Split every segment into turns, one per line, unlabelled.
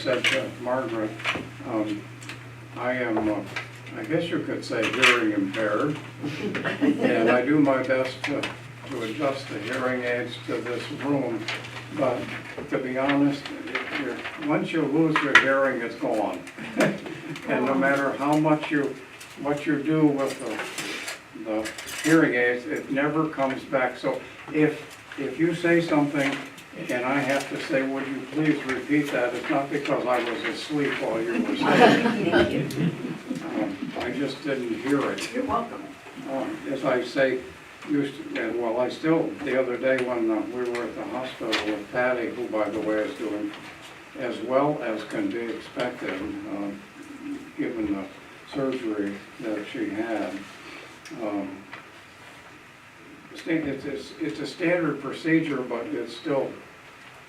said to Margaret, I am, I guess you could say, hearing impaired, and I do my best to adjust the hearing aids to this room, but to be honest, once you lose your hearing, it's gone. And no matter how much what you do with the hearing aids, it never comes back. So if you say something and I have to say, would you please repeat that, it's not because I was asleep while you were saying it. I just didn't hear it.
You're welcome.
As I say, I still, the other day when we were at the hospital with Patty, who by the way is doing as well as can be expected, given the surgery that she had. It's a standard procedure, but it's still,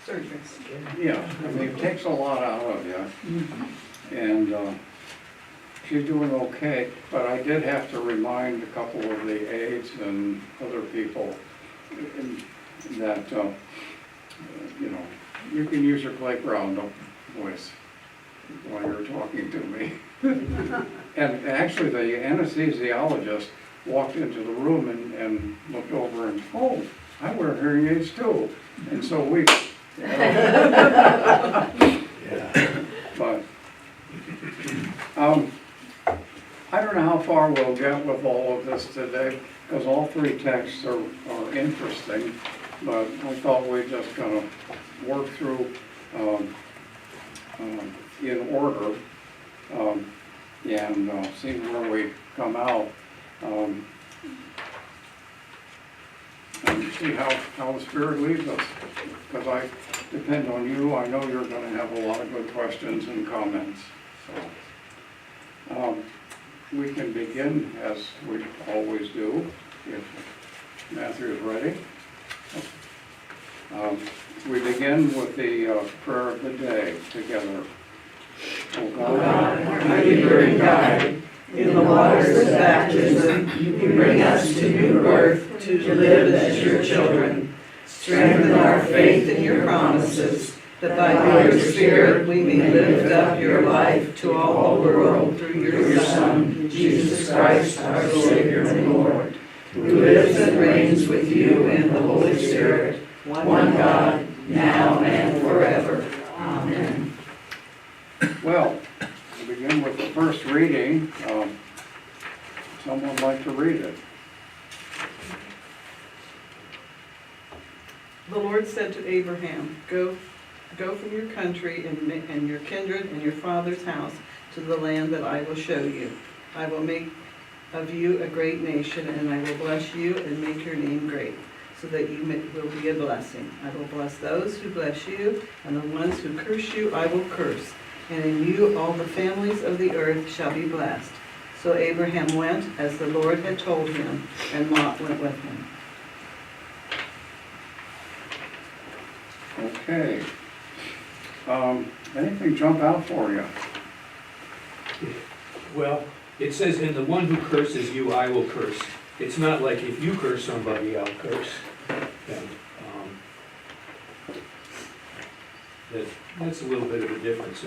Surgery.
yeah, I mean, it takes a lot out of you. And she's doing okay, but I did have to remind a couple of the aides and other people that, you can use your playground voice while you're talking to me. And actually, the anesthesiologist walked into the room and looked over and, oh, I wear hearing aids too. And so we, but, I don't know how far we'll get with all of this today, because all three texts are interesting, but I thought we'd just kind of work through in order and see where we come out. And see how the Spirit leads us, because I depend on you. I know you're going to have a lot of good questions and comments. So we can begin as we always do, if Matthew is ready. We begin with the prayer of the day together.
O God, our Giver and Guide, in the waters of baptism, you bring us to new birth to live as your children. Strengthen our faith in your promises, that by your Spirit we may lift up your life to all the world through your Son, Jesus Christ, our Savior and Lord, who lives and reigns with you in the Holy Spirit, one God, now and forever. Amen.
Well, we begin with the first reading. Someone like to read it?
The Lord said to Abraham, Go from your country and your kindred and your father's house to the land that I will show you. I will make of you a great nation, and I will bless you and make your name great, so that you will be a blessing. I will bless those who bless you, and the ones who curse you I will curse. And in you all the families of the earth shall be blessed. So Abraham went as the Lord had told him, and Lot went with him.
Okay. Anything jump out for you?
Well, it says, and the one who curses you, I will curse. It's not like if you curse somebody, I'll curse. And, that's a little bit of a difference.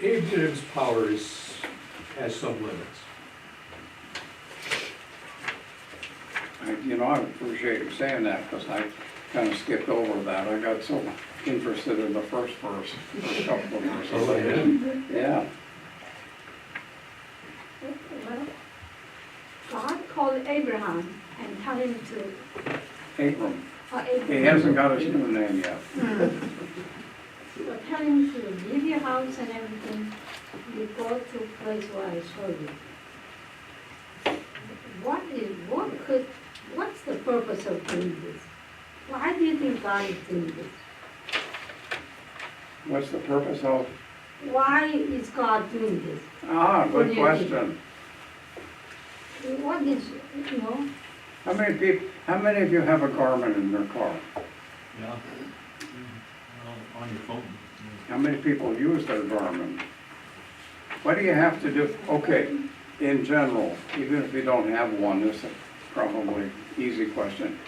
Abraham's power has some limits.
I appreciate you saying that, because I kind of skipped over that. I got so interested in the first verse, first couple of verses.
Oh, yeah?
Yeah.
Well, God called Abraham and tell him to.
Abram.
Abraham.
He hasn't got his new name yet.
So tell him to leave your house and everything. You go to a place where I show you. What's the purpose of doing this? Why do you think God is doing this?
What's the purpose of?
Why is God doing this?
Good question.
What is,
How many of you have a Garmin in their car?
Yeah. On your phone.
How many people use their Garmin? What do you have to do? Okay, in general, even if you don't have one, this is probably easy question.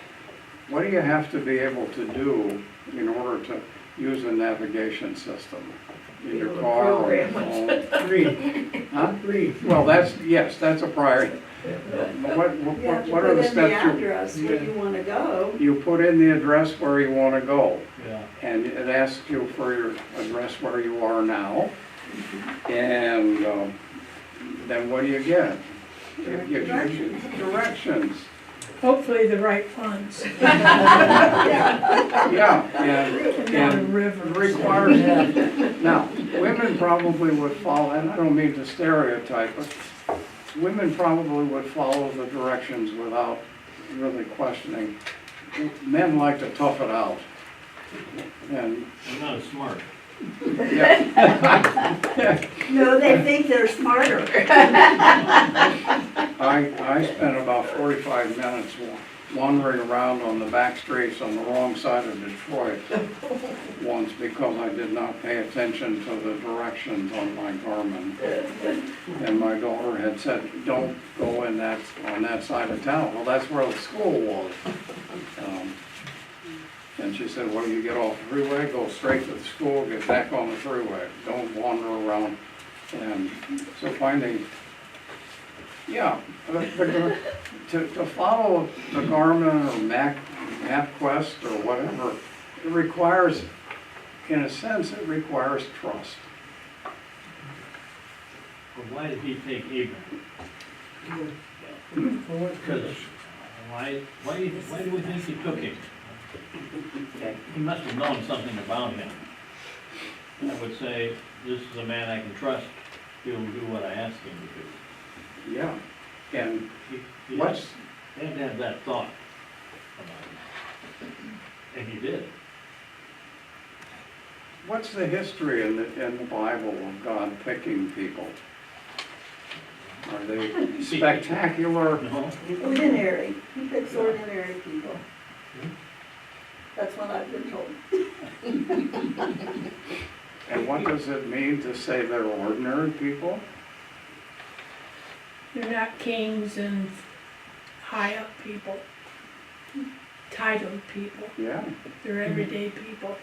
What do you have to be able to do in order to use a navigation system in
Be
your
able to
car or your
program
phone.
Read,
Huh?
read.
Well, yes, that's a priority. But
You have to
what
put
are the
in the
steps
address where you wanna go.
you put in the address where you want to go,
Yeah.
and it asks you for your address where you are now, and then what do you get? It gives you directions.
Hopefully the right funds.
Yeah,
Down the
and
river.
requires, now, women probably would follow, and I don't mean to stereotype, but women probably would follow the directions without really questioning. Men like to tough it out. And,
I'm not as smart.
yeah.
No, they think they're smarter.
I spent about 45 minutes wandering around on the back streets on the wrong side of Detroit once because I did not pay attention to the directions on my Garmin. And my daughter had said, don't go on that side of town. Well, that's where the school was. And she said, well, you get off the freeway, go straight to the school, get back on the freeway. Don't wander around. And so finally, yeah, to follow the Garmin or MapQuest or whatever, it requires, in a sense, it requires trust.
But why did he take Abraham? Because why do we think he took him? He must have known something about him. I would say, this is a man I can trust, he'll do what I ask him to do.
Yeah, and
He
what's,
had to have that thought about him. And he did.
what's the history in the Bible of God picking people? Are they spectacular?
No?
Ordinary, he picks ordinary people. That's what I've been told.
And what does it mean to say they're ordinary people?
They're not kings and high up people, titled people.
Yeah,
They're everyday people.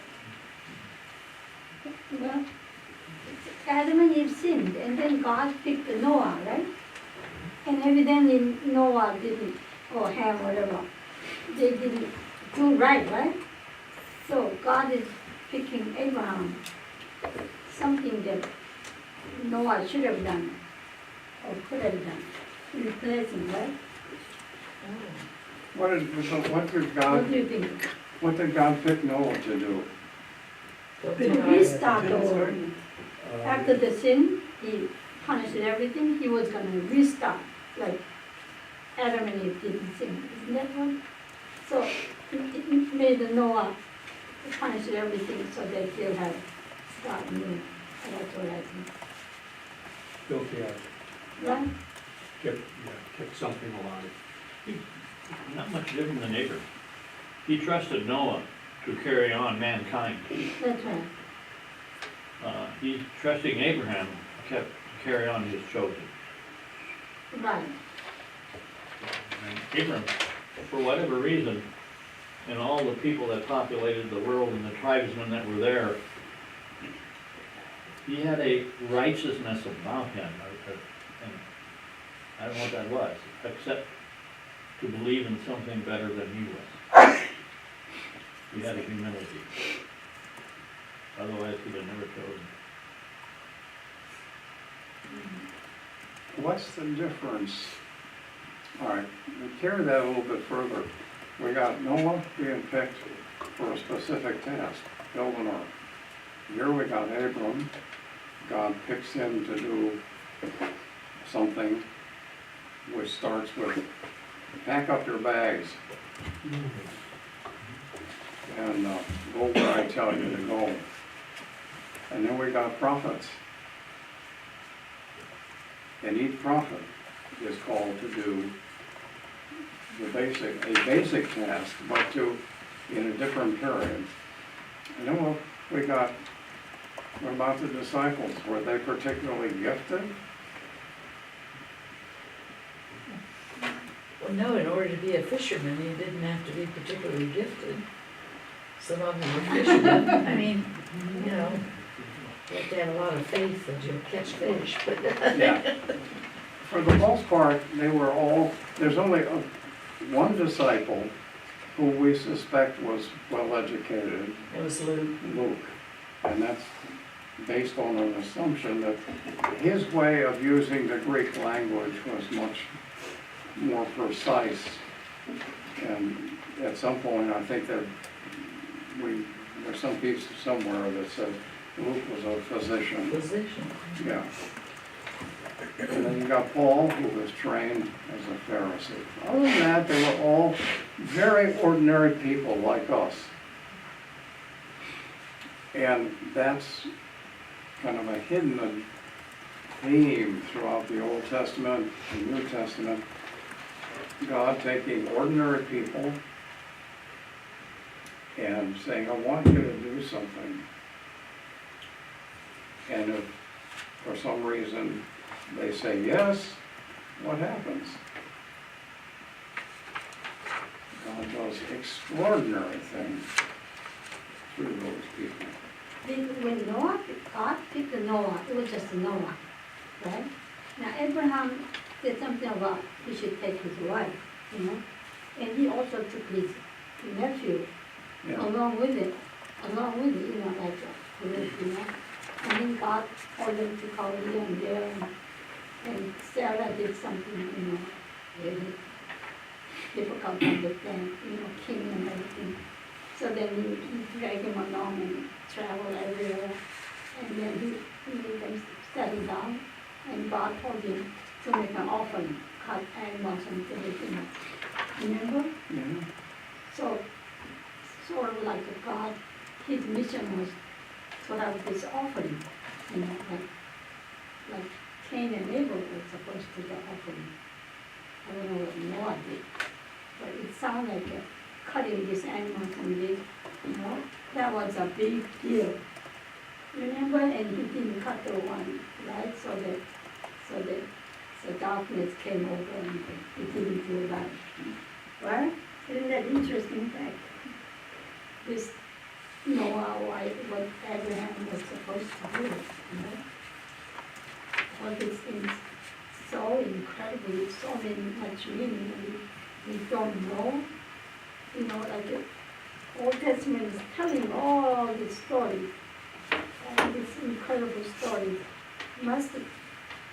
Well, Adam and Eve sinned, and then God picked Noah, right? And evidently Noah didn't, or Ham, whatever, they didn't do right? So God is picking Abraham, something that Noah should have done, or could have done, replacing, right?
what did
What do
God,
you think?
what did God pick Noah to do?
To restart the world. After the sin, he punished everything, he was gonna restart, like Adam and Eve didn't sin, isn't that one? So it made the Noah punish everything so that he'll have start new. That's what I think.
Built the ark,
Right?
kept something alive.
Not much different than Abraham. He trusted Noah to carry on mankind.
That's right.
He's trusting Abraham to carry on his chosen.
Right.
And Abraham, for whatever reason, and all the people that populated the world and the tribesmen that were there, he had a righteousness about him, and I don't know what that was, except to believe in something better than he was. He had a humility. Otherwise, he'd have never chosen.
What's the difference? All right, we carry that a little bit further. We got Noah being picked for a specific task, build an ark. Here we got Abram. God picks him to do something which starts with pack up your bags and go where I tell you to go. And then we got prophets. And each prophet is called to do a basic task, but in a different period. And then what about the disciples? Were they particularly gifted?
Well, no, in order to be a fisherman, you didn't have to be particularly gifted.
Some of them are fishermen. I mean, you know, you have to have a lot of faith that you'll catch fish, but.
Yeah. For the most part, they were all, there's only one disciple who we suspect was well-educated,
It was Luke.
Luke. And that's based on an assumption that his way of using the Greek language was much more precise. And at some point, I think that there's some piece somewhere that said Luke was a physician.
Physician.
Yeah. And then you got Paul, who was trained as a Pharisee. Other than that, they were all very ordinary people like us. And that's kind of a hidden theme throughout the Old Testament and New Testament. God taking ordinary people and saying, I want you to do something. And if for some reason they say yes, what happens? God does extraordinary things through those people.
When God picked Noah, it was just Noah, right? Now Abraham said something about he should take his wife, you know, and he also took his nephew
Yeah.
along with it, you know, like, you know. And then God told them to call here and there, and Sarah did something, you know, really difficult to understand, you know, king and everything. So then he dragged him along and traveled everywhere, and then he made them settle down, and God told him to make an offering, cut animals and everything. Remember?
Yeah.
So, sort of like God, his mission was to have this offering, you know, like Cain and Abel were supposed to get offering. I don't know what Noah did, but it sounded like cutting these animals and this, you know, that was a big deal. Remember? And he didn't cut the one, right? So darkness came over and it didn't feel that. Right? Isn't that interesting fact? This Noah, what Abraham was supposed to do, you know? All these things, so incredibly, so much meaning, we don't know. You know, like the Old Testament is telling all these stories, all these incredible stories, must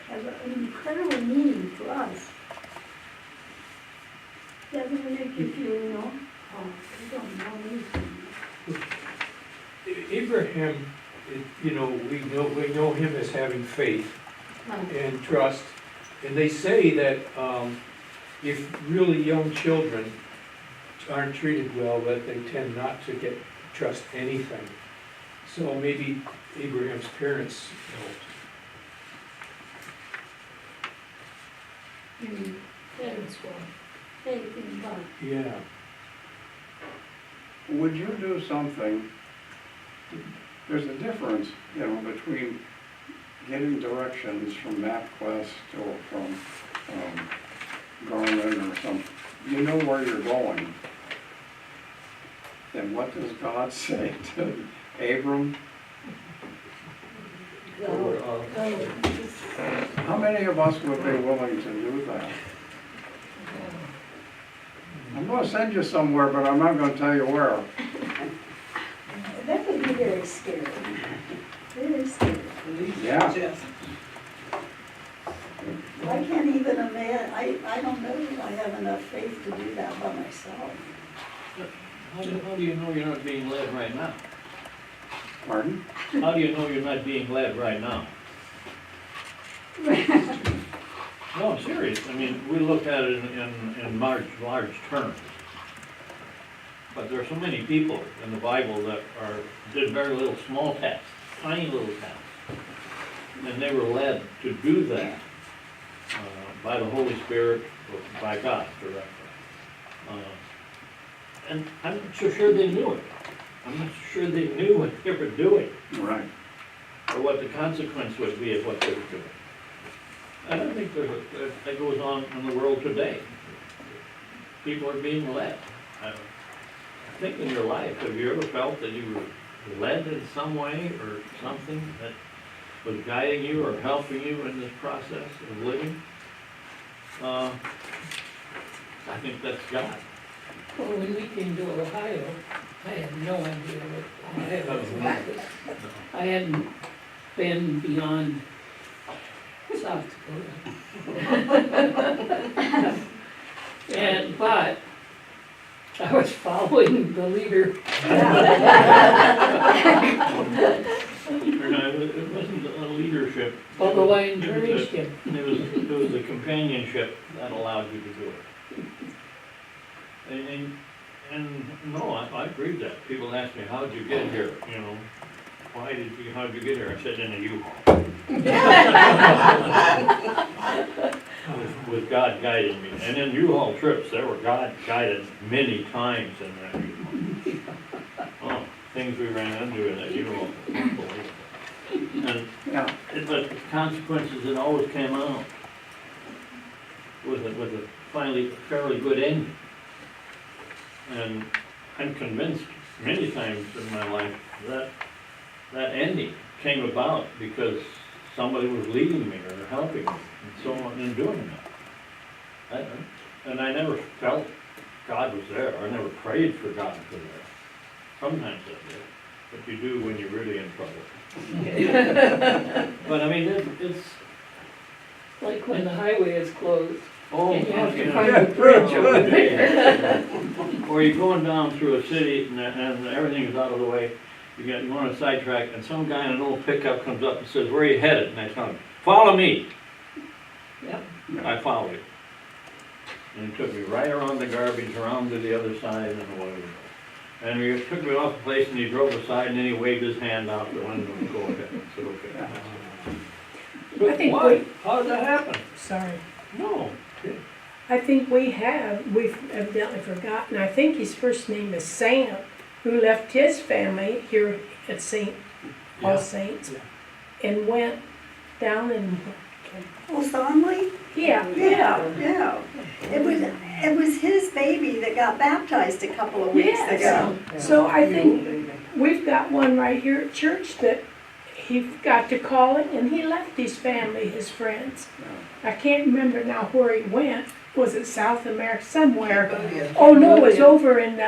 have an incredible meaning to us. Doesn't it make you feel, you know, oh, we don't know anything.
Abraham, you know, we know him as having faith and trust. And they say that if really young children aren't treated well, that they tend not to trust anything. So maybe Abraham's parents helped.
Faith in God.
Yeah.
Would you do something, there's a difference, you know, between getting directions from MapQuest or from Garmin or something. You know where you're going. Then what does God say to Abram?
Go.
How many of us would be willing to do that? I'm going to send you somewhere, but I'm not going to tell you where.
That would be very scary. Very scary.
Yeah.
Yes.
I can't even imagine, I don't know if I have enough faith to do that by myself.
How do you know you're not being led right now?
Pardon?
How do you know you're not being led right now? No, I'm serious. I mean, we look at it in large terms. But there are so many people in the Bible that did very little small tasks, tiny little tasks. And they were led to do that by the Holy Spirit, or by God directly. And I'm not so sure they knew it. I'm not sure they knew what they were doing,
Right.
or what the consequence would be of what they were doing. I don't think that goes on in the world today. People are being led. think in your life, have you ever felt that you were led in some way or something that was guiding you or helping you in this process of living? I think that's God.
Well, when we came to Ohio, I had no idea what Ohio was about. I hadn't been beyond South Dakota. But I was following the leader.
It wasn't a leadership.
Although I encouraged him.
It was the companionship that allowed you to do it. And no, I agree with that. People ask me, how'd you get here, you know? How'd you get here? I said, in a U-Haul. With God guiding me. And in U-Haul trips, there were God guided many times in that U-Haul. Oh, things we ran into in that U-Haul. And but the consequences, it always came out with a finally fairly good ending. And I'm convinced many times in my life that that ending came about because somebody was leading me or helping me and so on in doing that. And I never felt God was there. I never prayed for God to be there. Sometimes I did, but you do when you're really in trouble. But I mean, it's
Like when the highway is closed.
oh,
And you have to
yeah.
find a bridge over
there. Or you're going down through a city and everything's out of the way. You want to sidetrack, and some guy in an old pickup comes up and says, "Where are you headed?" And I tell him, "Follow me."
Yep.
I followed him. And he took me right around the garbage, around to the other side, and away we go. And he took me off the place, and he drove aside, and then he waved his hand out the window and go ahead. I said, "Okay." But
I think
why? How did that happen?
Sorry.
No.
I think we've evidently forgotten. I think his first name is Sam, who left his family here at St. All
Yeah.
Saints and went down and,
Oh, Sonley?
yeah.
Yeah. It was his baby that got baptized a couple of weeks
Yes.
ago.
So I think we've got one right here at church that he got to calling and he left his family, his friends. I can't remember now where he went. Was it South America? Somewhere.
Cambodia.
Oh, no, it was over in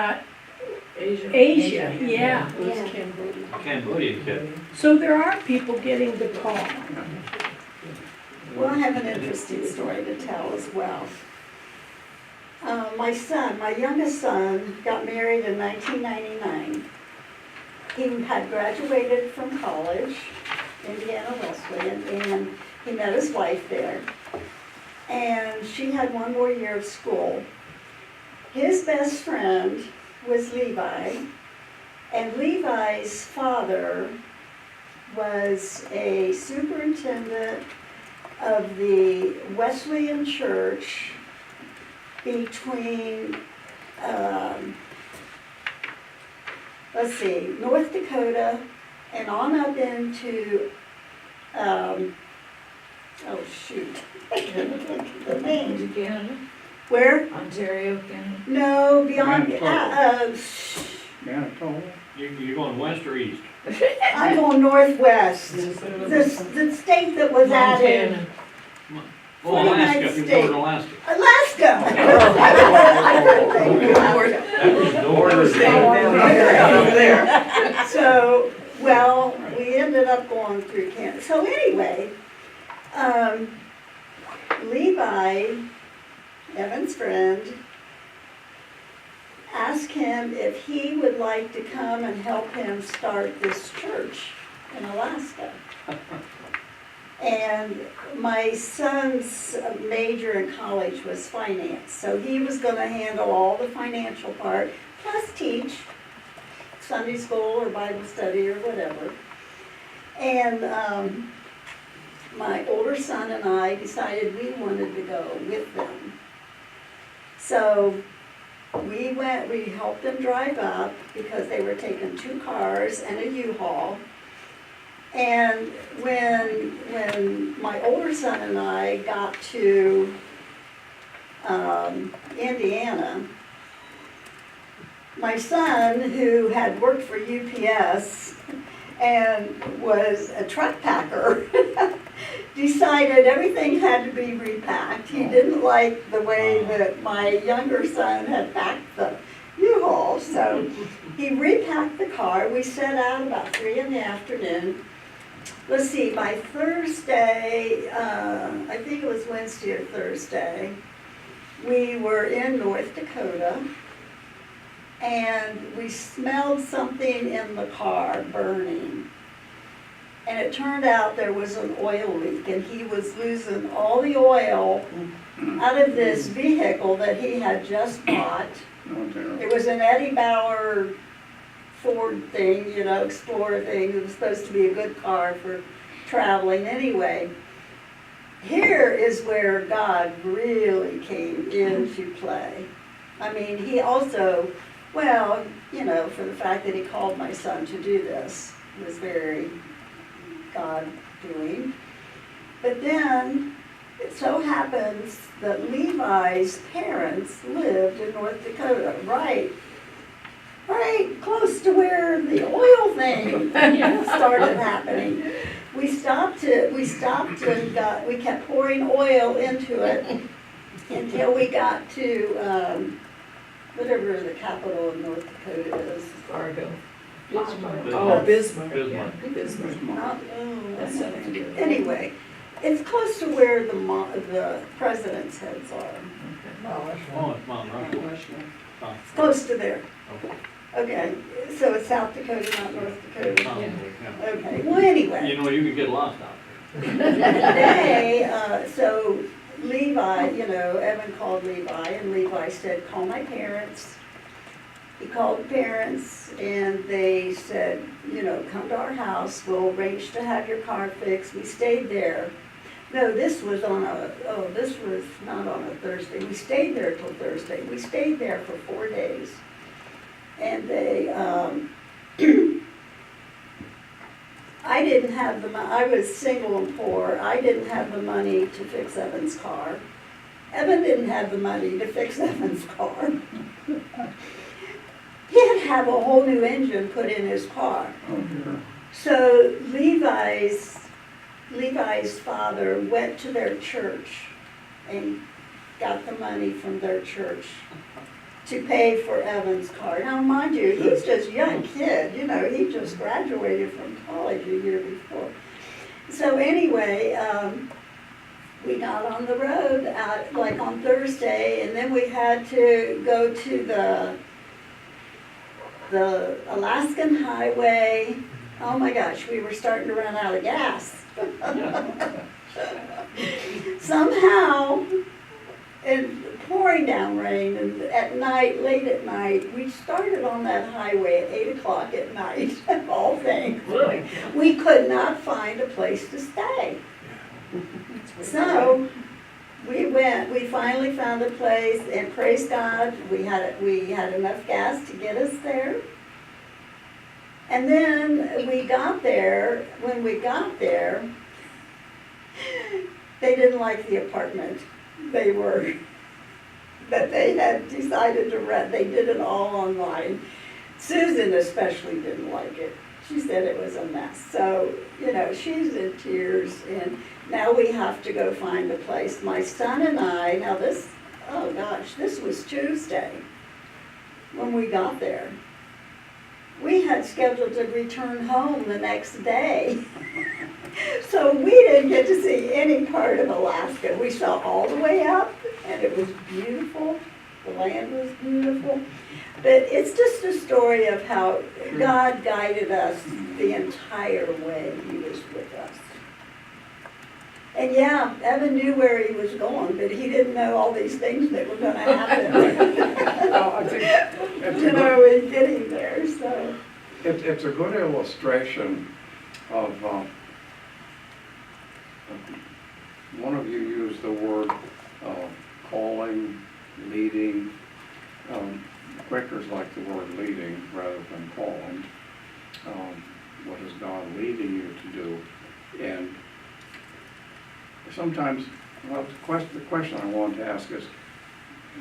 Asia.
yeah.
It was Cambodia.
Cambodian kid.
So there are people getting the call.
Well, I have an interesting story to tell as well. My youngest son, got married in 1999. He had graduated from college, Indiana Wesleyan, and he met his wife there. And she had one more year of school. His best friend was Levi, and Levi's father was a superintendent of the Wesleyan Church between, North Dakota and on up into, the name,
Canada?
where?
Ontario, Canada?
No, beyond,
Manitoba?
You're going west or east?
I'm going northwest. The state that was added,
Oh, Alaska,
United
you're
States.
going to Alaska.
Alaska.
That was northern.
So, well, we ended up going through Canada. So anyway, Levi, Evan's friend, asked him if he would like to come and help him start this church in Alaska. And my son's major in college was finance, so he was gonna handle all the financial part, plus teach Sunday school or Bible study or whatever. And my older son and I decided we wanted to go with them. So we helped them drive up because they were taking 2 cars and a U-Haul. And when my older son and I got to Indiana, my son, who had worked for UPS and was a truck packer, decided everything had to be repacked. He didn't like the way that my younger son had packed the U-Haul, so he repacked the car. We set out about 3 in the afternoon. Let's see, by Thursday, I think it was Wednesday or Thursday, we were in North Dakota, and we smelled something in the car burning. And it turned out there was an oil leak, and he was losing all the oil out of this vehicle that he had just bought.
Oh, dear.
It was an Eddie Bauer Ford thing, you know, Explorer thing. It was supposed to be a good car for traveling anyway. Here is where God really came into play. I mean, he also, well, you know, for the fact that he called my son to do this was very God-doing. But then it so happens that Levi's parents lived in North Dakota, right close to where the oil thing started happening. We stopped and we kept pouring oil into it until we got to whatever the capital of North Dakota is.
Fargo.
Oh,
Bismarck.
Bismarck.
Bismarck.
Not,
That's something to do.
anyway, it's close to where the president's heads are.
Oh, it's Mount Rushmore. Oh,
Close to there.
okay.
Okay, so it's South Dakota, not North Dakota.
Probably, yeah.
Okay, well, anyway.
You know, you could get lost out there.
Today, so Levi, you know, Evan called Levi, and Levi said, call my parents. He called the parents, and they said, you know, come to our house, we'll arrange to have your car fixed. We stayed there. No, this was not on a Thursday. We stayed there till Thursday. We stayed there for 4 days. And they, I didn't have I was single and poor. I didn't have the money to fix Evan's car. Evan didn't have the money to fix Evan's car. He had to have a whole new engine put in his car.
Oh, dear.
So Levi's father went to their church and got the money from their church to pay for Evan's car. Now, mind you, he's just a young kid, you know, he just graduated from college a year before. So anyway, we got on the road like on Thursday, and then we had to go to the Alaskan highway. Oh my gosh, we were starting to run out of gas. Somehow, it pouring down rain, and at night, late at night, we started on that highway at 8 o'clock at night, of all things.
Really?
We could not find a place to stay. So, we finally found a place, and praise God, we had enough gas to get us there. And then we got there, when we got there, they didn't like the apartment that they had decided to rent. They did it all online. Susan especially didn't like it. She said it was a mess. So, you know, she's in tears, and now we have to go find a place. My son and I, now this, oh gosh, this was Tuesday when we got there. We had scheduled to return home the next day. So we didn't get to see any part of Alaska. We saw all the way up, and it was beautiful. The land was beautiful. But it's just a story of how God guided us the entire way He was with us. And yeah, Evan knew where he was going, but he didn't know all these things that were going to happen.
Well, I think it's
You know, in getting there, so.
it's a good illustration of, one of you used the word calling, leading. Quakers like the word leading rather than calling. What is God leading you to do? And sometimes, well, the question I want to ask is,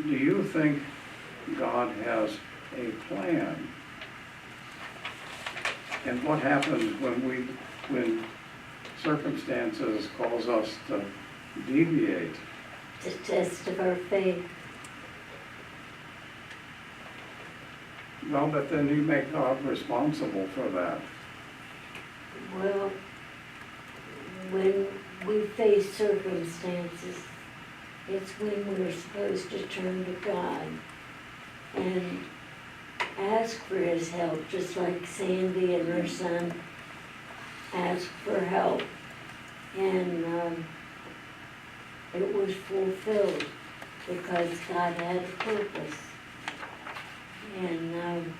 do you think God has a plan. And what happens when circumstances cause us to deviate?
The test of our faith.
Well, but then you make God responsible for that.
Well, when we face circumstances, it's when we're supposed to turn to God and ask for His help, just like Sandy and her son asked for help. And it was fulfilled because God had a purpose. And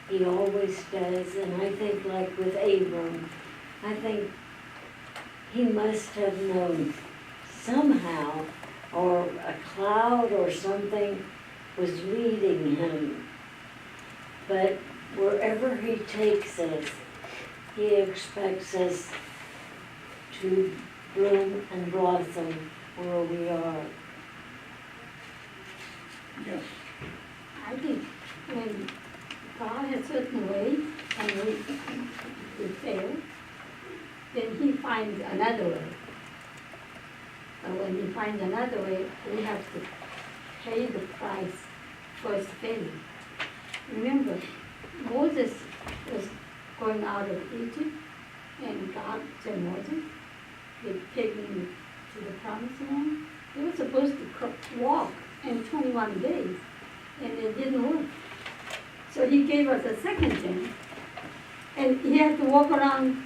He always does. And I think like with Abram, I think he must have known somehow, or a cloud or something was leading him. But wherever He takes us, He expects us to bloom and blossom where we are.
Yes.
I think when God has a certain way and we fail, then He finds another way. But when He finds another way, we have to pay the price for His failure. Remember, Moses was going out of Egypt, and God said, Moses, you're taking to the promised land. They were supposed to walk in 21 days, and it didn't work. So He gave us a second chance, and He had to walk around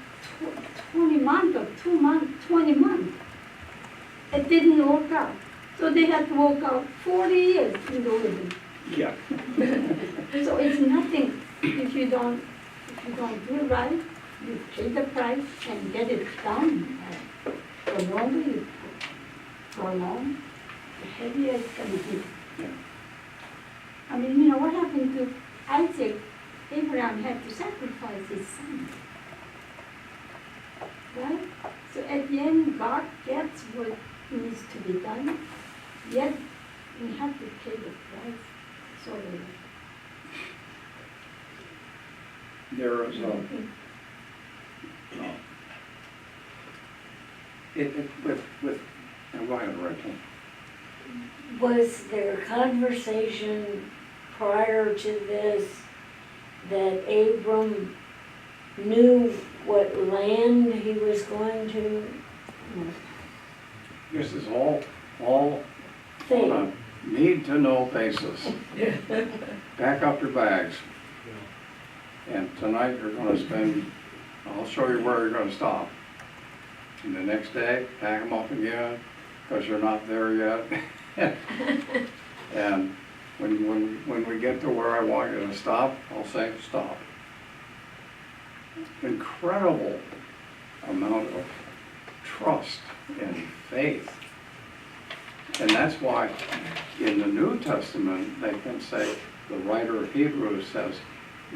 20 months or 2 months, 20 months. It didn't work out. So they had to walk out 40 years in the wilderness.
Yeah.
So it's nothing if you don't do it right, you pay the price and get it done. The longer you prolong, the heavier it's going to be.
Yeah.
I mean, what happened to Isaac? Abraham had to sacrifice his son. Right? So at the end, God gets what needs to be done, yet we have to pay the price. So
There is a, go ahead, Rachel.
was there conversation prior to this that Abram knew what land he was going to?
This is all on
Faith.
a need-to-know basis. Pack up your bags. And tonight you're gonna spend, I'll show you where you're gonna stop. And the next day, pack them up again, because you're not there yet. And when we get to where I want you to stop, I'll say, stop. Incredible amount of trust and faith. And that's why in the New Testament, they can say, the writer of Hebrews says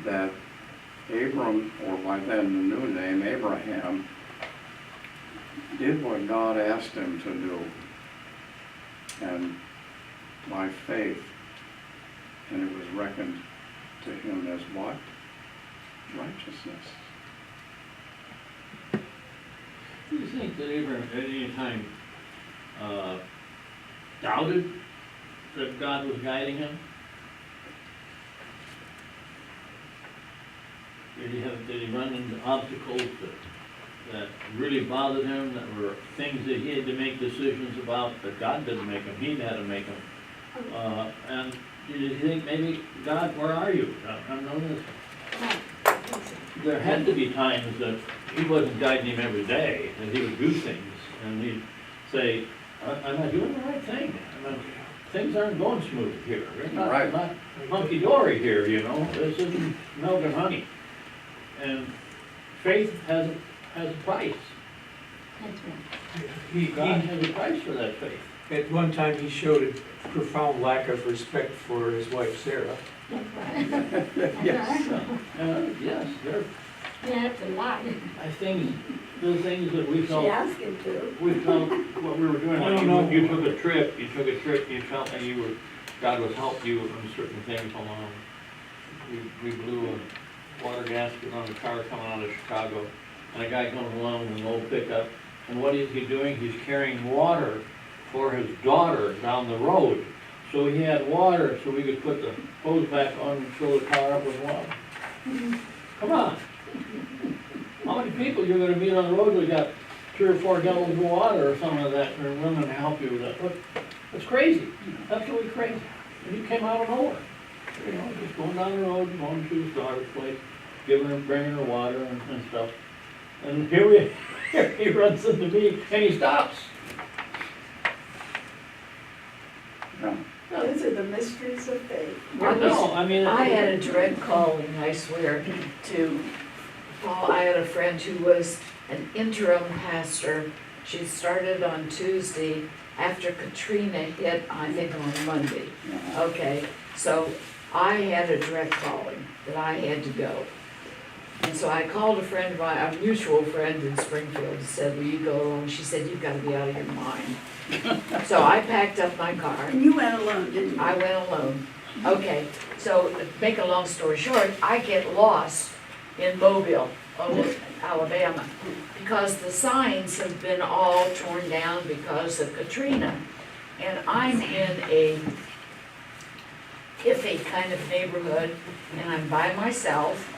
that Abram, or by then the new name, Abraham, did what God asked him to do. And by faith, and it was reckoned to him as what? Righteousness.
Do you think that Abraham at any time doubted that God was guiding him? Did he run into obstacles that really bothered him, that were things that he had to make decisions about that God didn't make him, he had to make them? And did you think maybe, God, where are you? I'm noticing there had to be times that he wasn't guiding him every day, that he would do things, and he'd say, am I doing the right thing? Things aren't going smooth here. It's not,
Right.
not hunky-dory here, This isn't milk and honey. And faith has a price.
That's right.
God has a price for that faith.
At one time, he showed a profound lack of respect for his wife Sarah.
That's right.
Yes.
Yes, there
You have to lie.
are things, the things that we
She
felt,
asked him to.
we felt what we were doing.
I
Like
don't know.
you took a trip, you felt that God was helping you in certain things along. we blew a water gasket on a car coming out of Chicago, and a guy comes along with an old pickup, and what is he doing? He's carrying water for his daughter down the road. So he had water, so we could put the hose back on and fill the car up with water. Come on. How many people you're gonna meet on the road that got 3 or 4 gallons of water or something like that, and they're willing to help you with that? But it's crazy, absolutely crazy. And he came out of nowhere. You know, just going down the road, going to his daughter's place, bringing her water and stuff. And here he runs into me, and he stops.
Yeah.
Those are the mysteries of faith.
I know, I mean.
I had a direct calling, I swear, to Paul. I had a friend who was an interim pastor. She started on Tuesday after Katrina hit, I think on Monday. Okay, so I had a direct calling that I had to go. And so I called a friend of mine, a mutual friend in Springfield, and said, will you go along? She said, you've got to be out of your mind. So I packed up my car.
And you went alone, didn't you?
I went alone. Okay, so to make a long story short, I get lost in Mobile, Alabama, because the signs have been all torn down because of Katrina. And I'm in a iffy kind of neighborhood, and I'm by myself.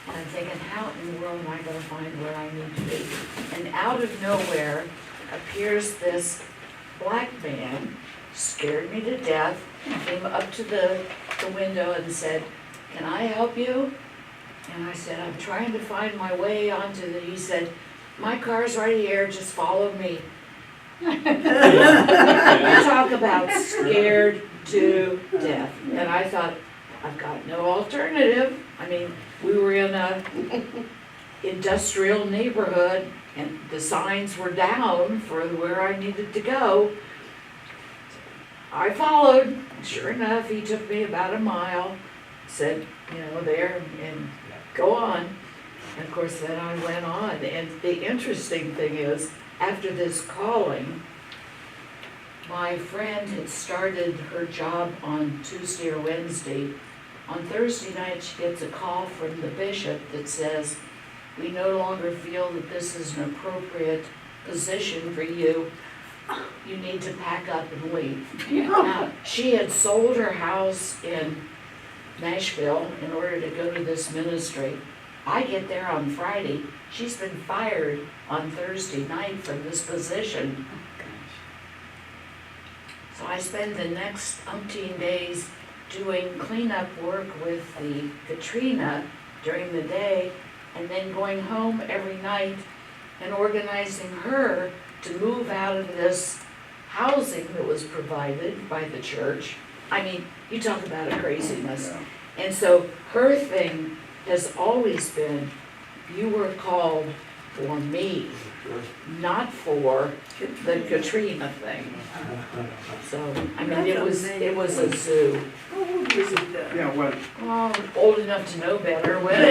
And I'm thinking, how in the world am I gonna find where I need to be? And out of nowhere appears this black man, scared me to death, came up to the window and said, can I help you? And I said, I'm trying to find my way onto the, he said, my car's right here, just follow me. You talk about scared to death. And I thought, I've got no alternative. I mean, we were in a industrial neighborhood and the signs were down for where I needed to go. I followed. Sure enough, he took me about a mile, said, you know, there and go on. And of course, then I went on. And the interesting thing is, after this calling, my friend had started her job on Tuesday or Wednesday. On Thursday night, she gets a call from the bishop that says, we no longer feel that this is an appropriate position for you. You need to pack up and leave. Now, she had sold her house in Nashville in order to go to this ministry. I get there on Friday. She's been fired on Thursday night from this position. So I spend the next umpteen days doing cleanup work with the Katrina during the day, and then going home every night and organizing her to move out of this housing that was provided by the church. I mean, you talk about a craziness. And so her thing has always been, you were called for me, not for the Katrina thing. So, I mean, it was a zoo.
How old was it then?
Yeah, well,
Oh, old enough to know better when.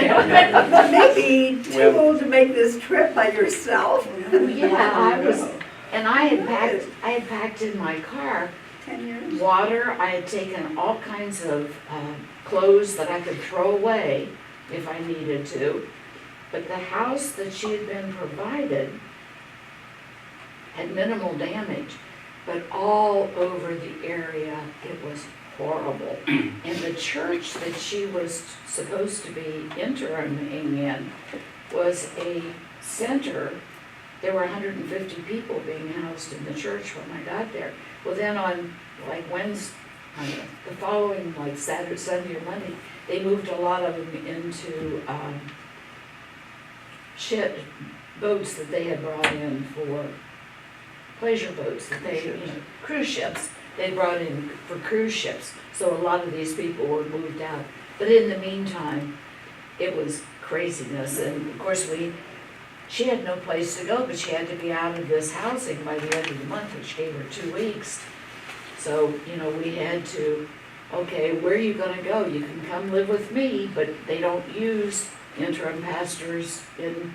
Maybe too old to make this trip by yourself.
Yeah, I was, and I had packed in my car
10 years.
water. I had taken all kinds of clothes that I could throw away if I needed to. But the house that she had been provided had minimal damage, but all over the area it was horrible. And the church that she was supposed to be interiming in was a center. There were 150 people being housed in the church when I got there. Well, then on like Wednesday, the following like Saturday, Sunday or Monday, they moved a lot of them into boats that they had brought in for pleasure boats that they, cruise ships. They brought in for cruise ships. So a lot of these people were moved out. But in the meantime, it was craziness. And of course she had no place to go, but she had to be out of this housing by the end of the month, which gave her 2 weeks. So, we had to, okay, where are you gonna go? You can come live with me, but they don't use interim pastors in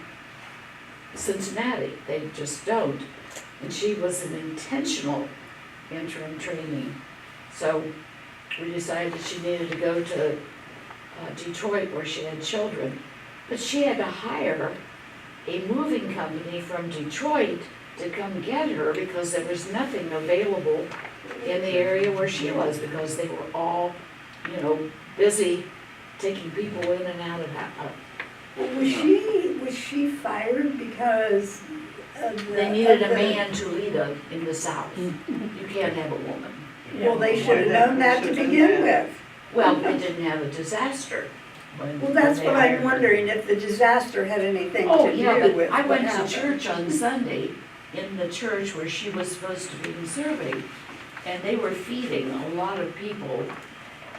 Cincinnati. They just don't. And she was an intentional interim training. So we decided she needed to go to Detroit where she had children. But she had to hire a moving company from Detroit to come get her because there was nothing available in the area where she was, because they were all, busy taking people in and out of
Was she fired because of the?
They needed
of
a
the-
man to lead in the South. You can't have a woman.
Well, they should have known that to begin with.
Well, they didn't have a disaster.
Well, that's what I'm wondering, if the disaster had anything
Oh,
to
yeah,
do
but
with
I
what
went to
happened.
church on Sunday, in the church where she was supposed to be serving, and they were feeding a lot of people,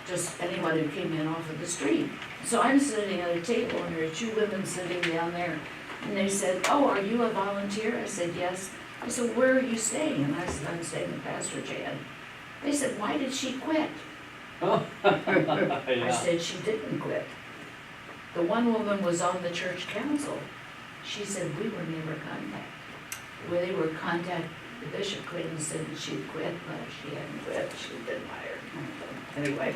just anyone who came in off of the street. So I'm sitting at a table, and there are two women sitting down there, and they said, "Oh, are you a volunteer?" I said, "Yes." I said, "Where are you staying?" And I said, "I'm staying with Pastor Jan." They said, "Why did she quit?" I
Yeah.
said, "She didn't quit." The one woman was on the church council. She said, "We were never contacted." Where they were contacted, the bishop couldn't said that she'd quit, but she hadn't quit, she'd been hired. Anyway,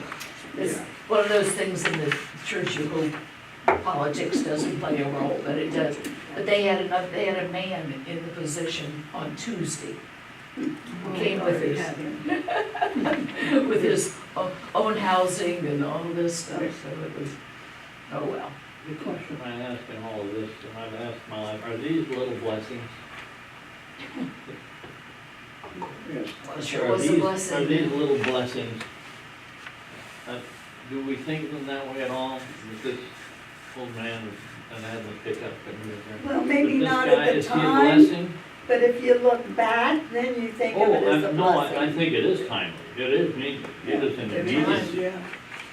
it's one of those things in the church you hope politics doesn't play a role, but it does. But they had a man in the position on Tuesday. Came with with his own housing and all this stuff, so it was, oh well.
The question I ask in all of this, and I've asked my life, are these little blessings?
Yes.
Well, it sure
Are
was a
these-
blessing.
Are these little blessings? Do we think of them that way at all, with this old man and had the pickup and everything?
Well, maybe
But this
not
guy,
at the
is he a
time,
blessing?
but if you look back, then you think of
Oh,
it as a
no,
blessing.
I think it is timely, it is needed, it is an
It's
immediate,
fine, yeah.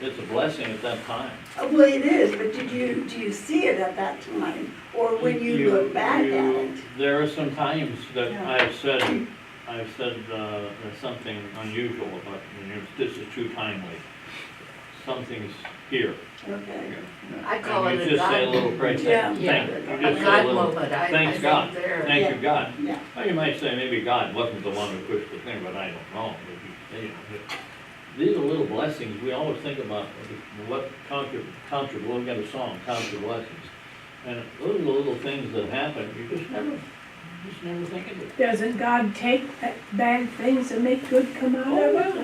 it's a blessing at that time.
Well, it is, but do you see it at that time, or when you look back at it?
There are some times that
Yeah.
I've said there's something unusual about, this is too timely. Something's here.
Okay.
I call
And
it
you
a
just say a
God,
little prayer,
Yeah.
yeah,
you
a
just say a
God
little,
moment, I
thanks
think
God.
there.
Thank
Yeah.
you, God.
Yeah.
Well, you might say maybe God wasn't the one who pushed the thing, but I don't know. But these are little blessings. We always think about what count your, well, we got a song, count your blessings. And those are the little things that happen, you just never think of it.
Doesn't God take bad things and make good come out of it?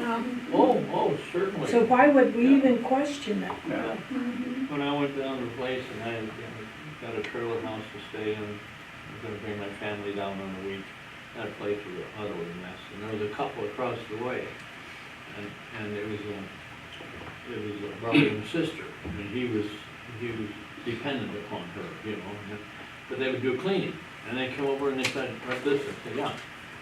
Oh, certainly.
So why would we even question it?
Yeah.
When I went down to the place and I got a trailer house to stay in, I was gonna bring my family down on the week. That place was an utterly mess, and there was a couple across the way, and it was a brother and sister, and he was dependent upon her, but they would do cleaning, and they come over and they said, "What's this?" I said, "Yeah,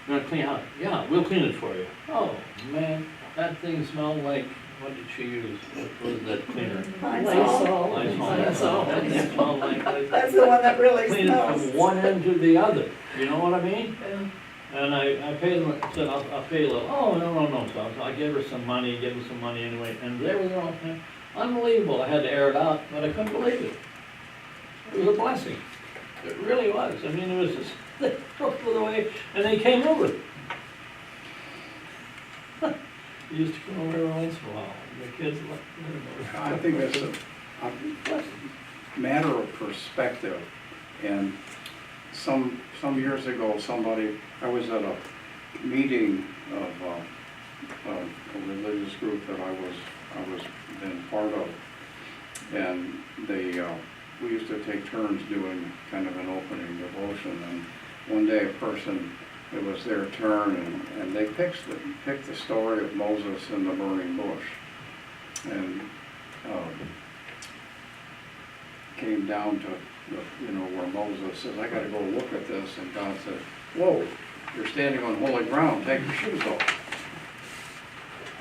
you wanna clean out? Yeah, we'll clean it for you." Oh, man, that thing smelled like, what did she use? What was that cleaner?
Lysol.
Lysol. That thing smelled like,
That's the one that really
clean it
smells.
from one end to the other, you know what I mean?
Yeah.
And I paid them, said, I'll pay a little, oh, no, so I gave her some money anyway, and there we go, unbelievable, I had to air it out, but I couldn't believe it. It was a blessing, it really was, I mean, it was just, they drove it away, and they came over. They used to come over every once in a while, and the kids left.
I think it's a matter of perspective. And some years ago, I was at a meeting of a religious group that I was been part of. And we used to take turns doing kind of an opening devotion. And one day it was their turn, and they picked the story of Moses and the burning bush. And came down to where Moses says, "I got to go look at this," and God said, "Whoa, you're standing on holy ground. Take your shoes off."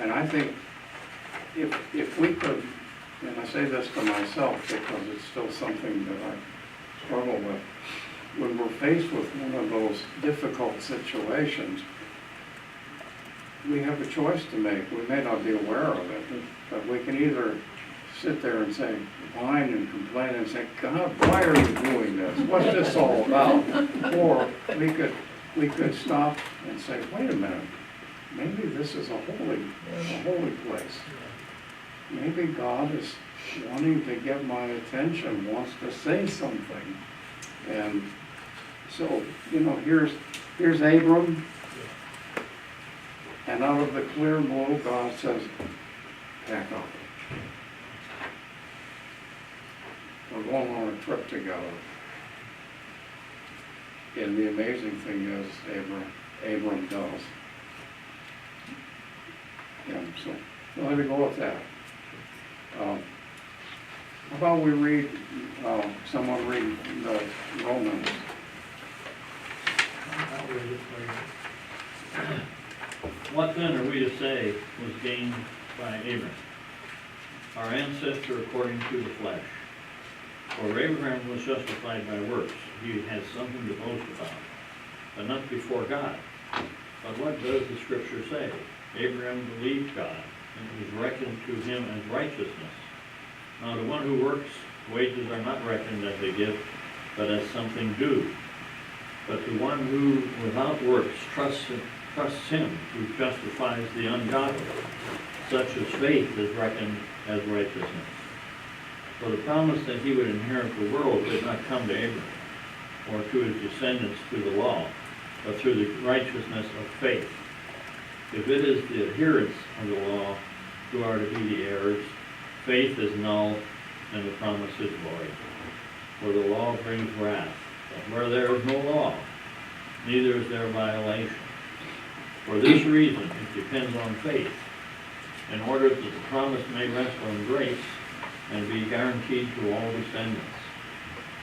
And I think if we could, and I say this to myself because it's still something that I struggle with, when we're faced with one of those difficult situations, we have a choice to make. We may not be aware of it, but we can either sit there and say, whine and complain and say, "God, why are you doing this? What's this all about?" Or we could stop and say, "Wait a minute, maybe this is a holy place." maybe God is wanting to get my attention, wants to say something. And so, here's Abram. And out of the clear blue, God says, pack up. We're going on a trip together. And the amazing thing is, Abram does. Yeah, so let me go with that. How about we read, someone read the Romans?
I'll read it for you.
What then are we to say was gained by Abraham, our ancestor according to the flesh? For Abraham was justified by works. He has something to boast about, but not before God. But what does the Scripture say? Abraham believed God, and it was reckoned to him as righteousness. Now to one who works, wages are not reckoned as a gift, but as something due. But to one who without works trusts him who justifies the ungodly, such as faith is reckoned as righteousness. For the promise that he would inherit the world did not come to Abraham, or to his descendants through the law, but through the righteousness of faith. If it is the adherents of the law who are to be the heirs, faith is null and the promise is void. For the law brings wrath, but where there is no law, neither is there violation. For this reason, it depends on faith, in order that the promise may rest on grace and be guaranteed to all descendants,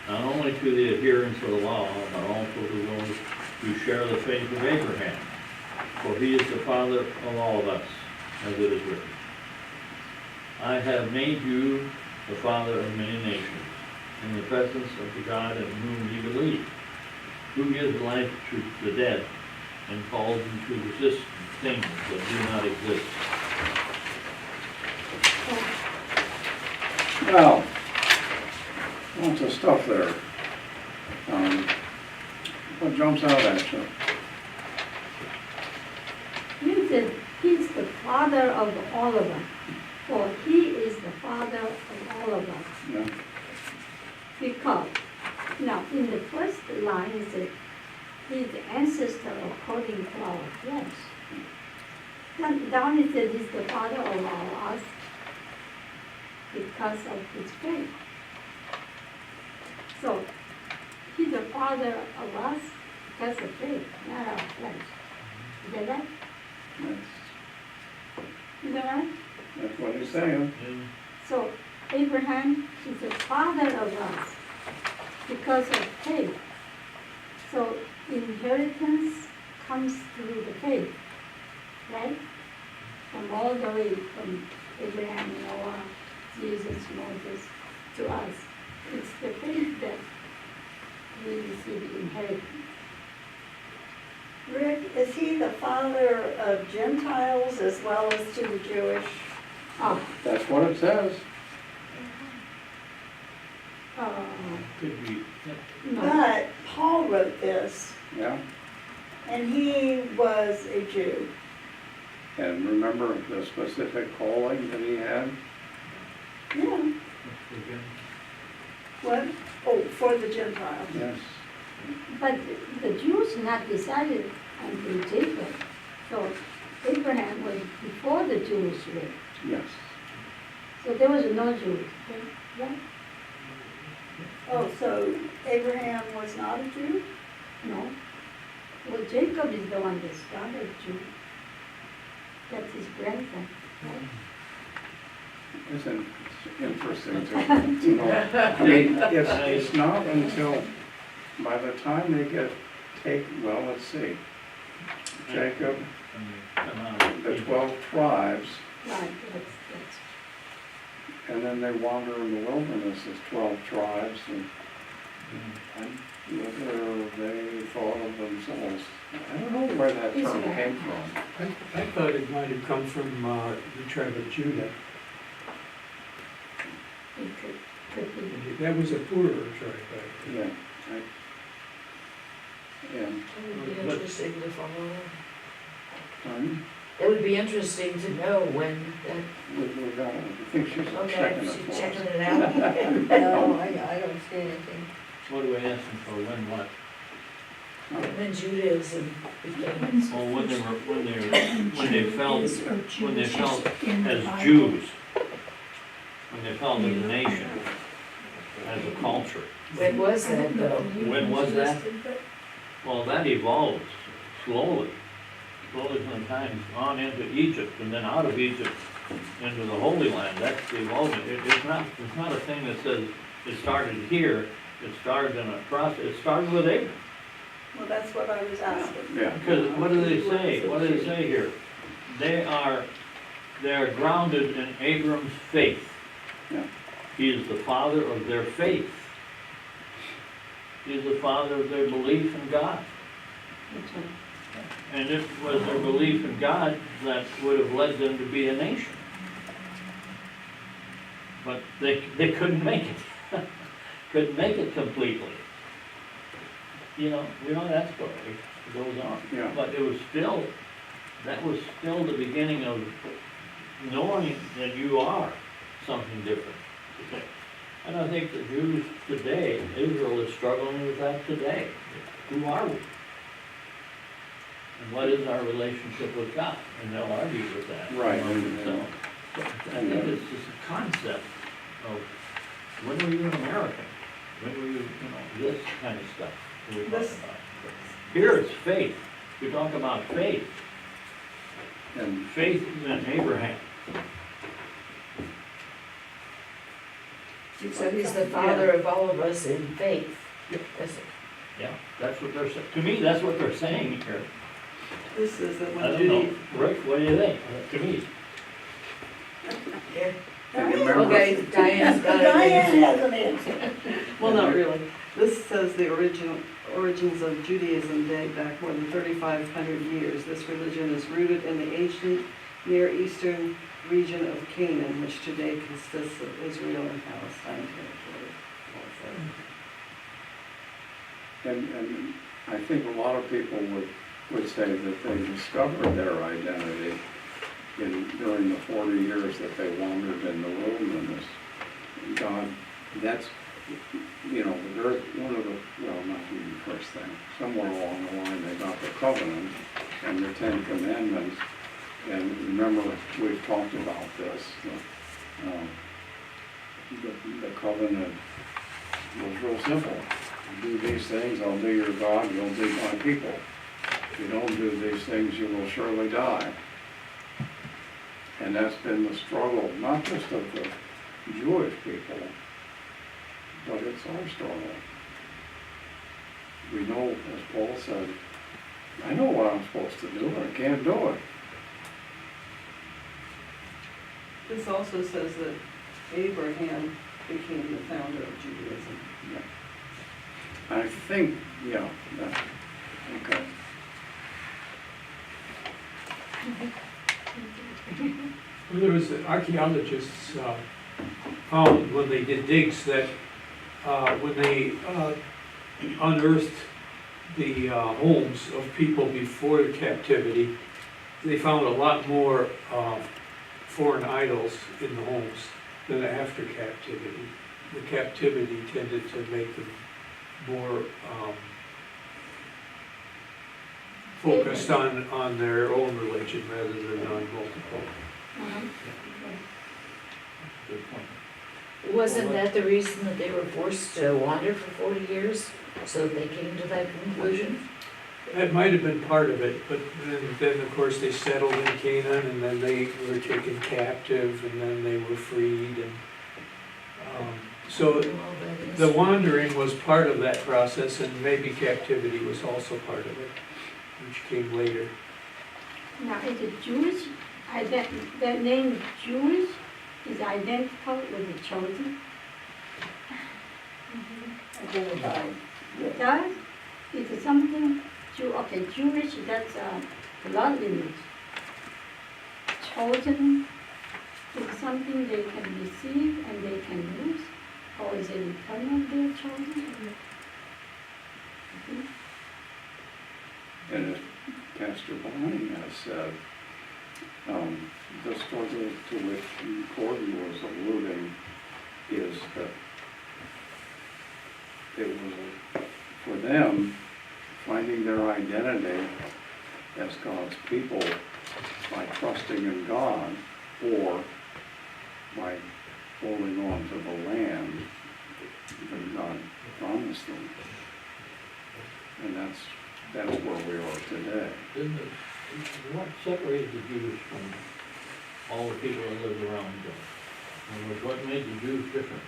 not only to the adherents of the law, but also to those who share the faith of Abraham. For he is the father of all of us, as it is written, I have made you the father of many nations, in the presence of the God in whom ye believe, who gives life to the dead, and calls into existence things that do not exist.
Well, lots of stuff there. What jumps out at you?
He's the father of all of us. For he is the father of all of us.
Yeah.
Because, now, in the first line, it says, he's the ancestor according to our flesh. Then down it says, he's the father of all us because of his faith. So, he's the father of us because of faith, not our flesh. You get that? Is that right?
That's what he's saying.
So Abraham is the father of us because of faith. So inheritance comes through the faith, right? From all the way from Abraham, Noah, Jesus, Moses to us. It's the faith that we receive inheritance.
Rick, is he the father of Gentiles as well as to the Jewish?
Oh,
That's what it says.
Could be,
no.
But Paul wrote this,
Yeah.
and he was a Jew.
And remember the specific calling that he had?
Yeah. What? Oh, for the Gentiles.
Yes.
But the Jews not decided until Jacob. So Abraham was before the Jewish way.
Yes.
So there was no Jews. Right?
Oh, so Abraham was not a Jew?
No. Well, Jacob is the one that started Jew. That's his grandson. Right?
Isn't it interesting to know? I mean, it's not until, by the time they well, let's see, Jacob, the 12 tribes,
Right. That's
and then they wander in the wilderness as 12 tribes, and whether they thought of themselves, I don't know where that term
Israel.
came from.
I thought it might have come from the tribe of Judah.
it could be.
That was a poorer tribe, right?
Yeah. Yeah.
It would be interesting to follow.
Pardon?
It It would be interesting to know when that,
We got, I think she's
okay,
checking it
she's
for us.
checking it out.
No, I don't see anything.
What are we asking for, when what?
When Judaism became.
Well, when they felt,
Is or
when they
Jewish
felt
in the
as
Bible.
Jews, when they felt as a nation, as a culture.
When was that though?
When was that? Well, that evolved slowly, sometimes on into Egypt, and then out of Egypt into the Holy Land. That's the evolvement. It's not a thing that says it started here, it started in a process, it started with Abraham.
Well, that's what I was asking.
Yeah,
Because what do they say? What do they say here? They are grounded in Abram's faith.
Yeah.
He is the father of their faith. He is the father of their belief in God. And it was their belief in God that would have led them to be a nation. But they couldn't make it. Couldn't make it completely. You know, we know that story. It goes on.
Yeah.
But it was still, that was still the beginning of knowing that you are something different. And I think the Jews today, Israel is struggling with that today. Who are we? And what is our relationship with God? And they'll argue with that.
Right.
among themselves. But I think it's just a concept of, when were you an American? When were you, this kind of stuff that we talk
This-
about. Here it's faith. We talk about faith.
and
Faith in Abraham.
So he's the father of all of us in faith. That's it.
Yeah, that's what they're saying. To me, that's what they're saying here.
This is that
I
when
don't know.
Judy,
Rick, what do you think? To me.
can you remember?
Okay, Diane's got it.
Diane has an answer.
well, not really. This says the origins of Judaism date back more than 3,500 years. This religion is rooted in the ancient Near Eastern region of Canaan, which today consists of Israel and Palestine territory.
And I think a lot of people would say that they discovered their identity during the 40 years that they wandered in the wilderness. God, that's, one of the, well, not the first thing, somewhere along the line, they got the covenant and the 10 Commandments. And remember, we've talked about this, the covenant was real simple. You do these things, I'll be your God, you'll be my people. If you don't do these things, you will surely die. And that's been the struggle, not just of the Jewish people, but it's our struggle. We know, as Paul said, I know what I'm supposed to do, and I can't do it.
This also says that Abraham became the founder of Judaism.
I think, yeah, okay.
Well, there was archaeologists found when they did digs that when they unearthed the homes of people before the captivity, they found a lot more foreign idols in the homes than after captivity. The captivity tended to make them more focused on their own religion rather than on multiple.
Good point.
Wasn't that the reason that they were forced to wander for 40 years? So that they came to that conclusion?
That might have been part of it, but then of course they settled in Canaan and then they were taken captive and then they were freed and so the wandering was part of that process and maybe captivity was also part of it, which came later.
Now, is it Jewish? That name Jewish is identical with the chosen?
Identified.
It does? Is it something, okay, Jewish, that's blood lineage. Chosen is something they can receive and they can lose? Or is it eternal they're chosen?
And as Pastor Bonnie has said, The struggle to which Gordon was alluding is that it was, for them, finding their identity as God's people by trusting in God or by holding on to the land that God promised them. And that's where we are today.
Didn't it, what separated the Jews from all the people that lived around them? In other words, what made the Jews different?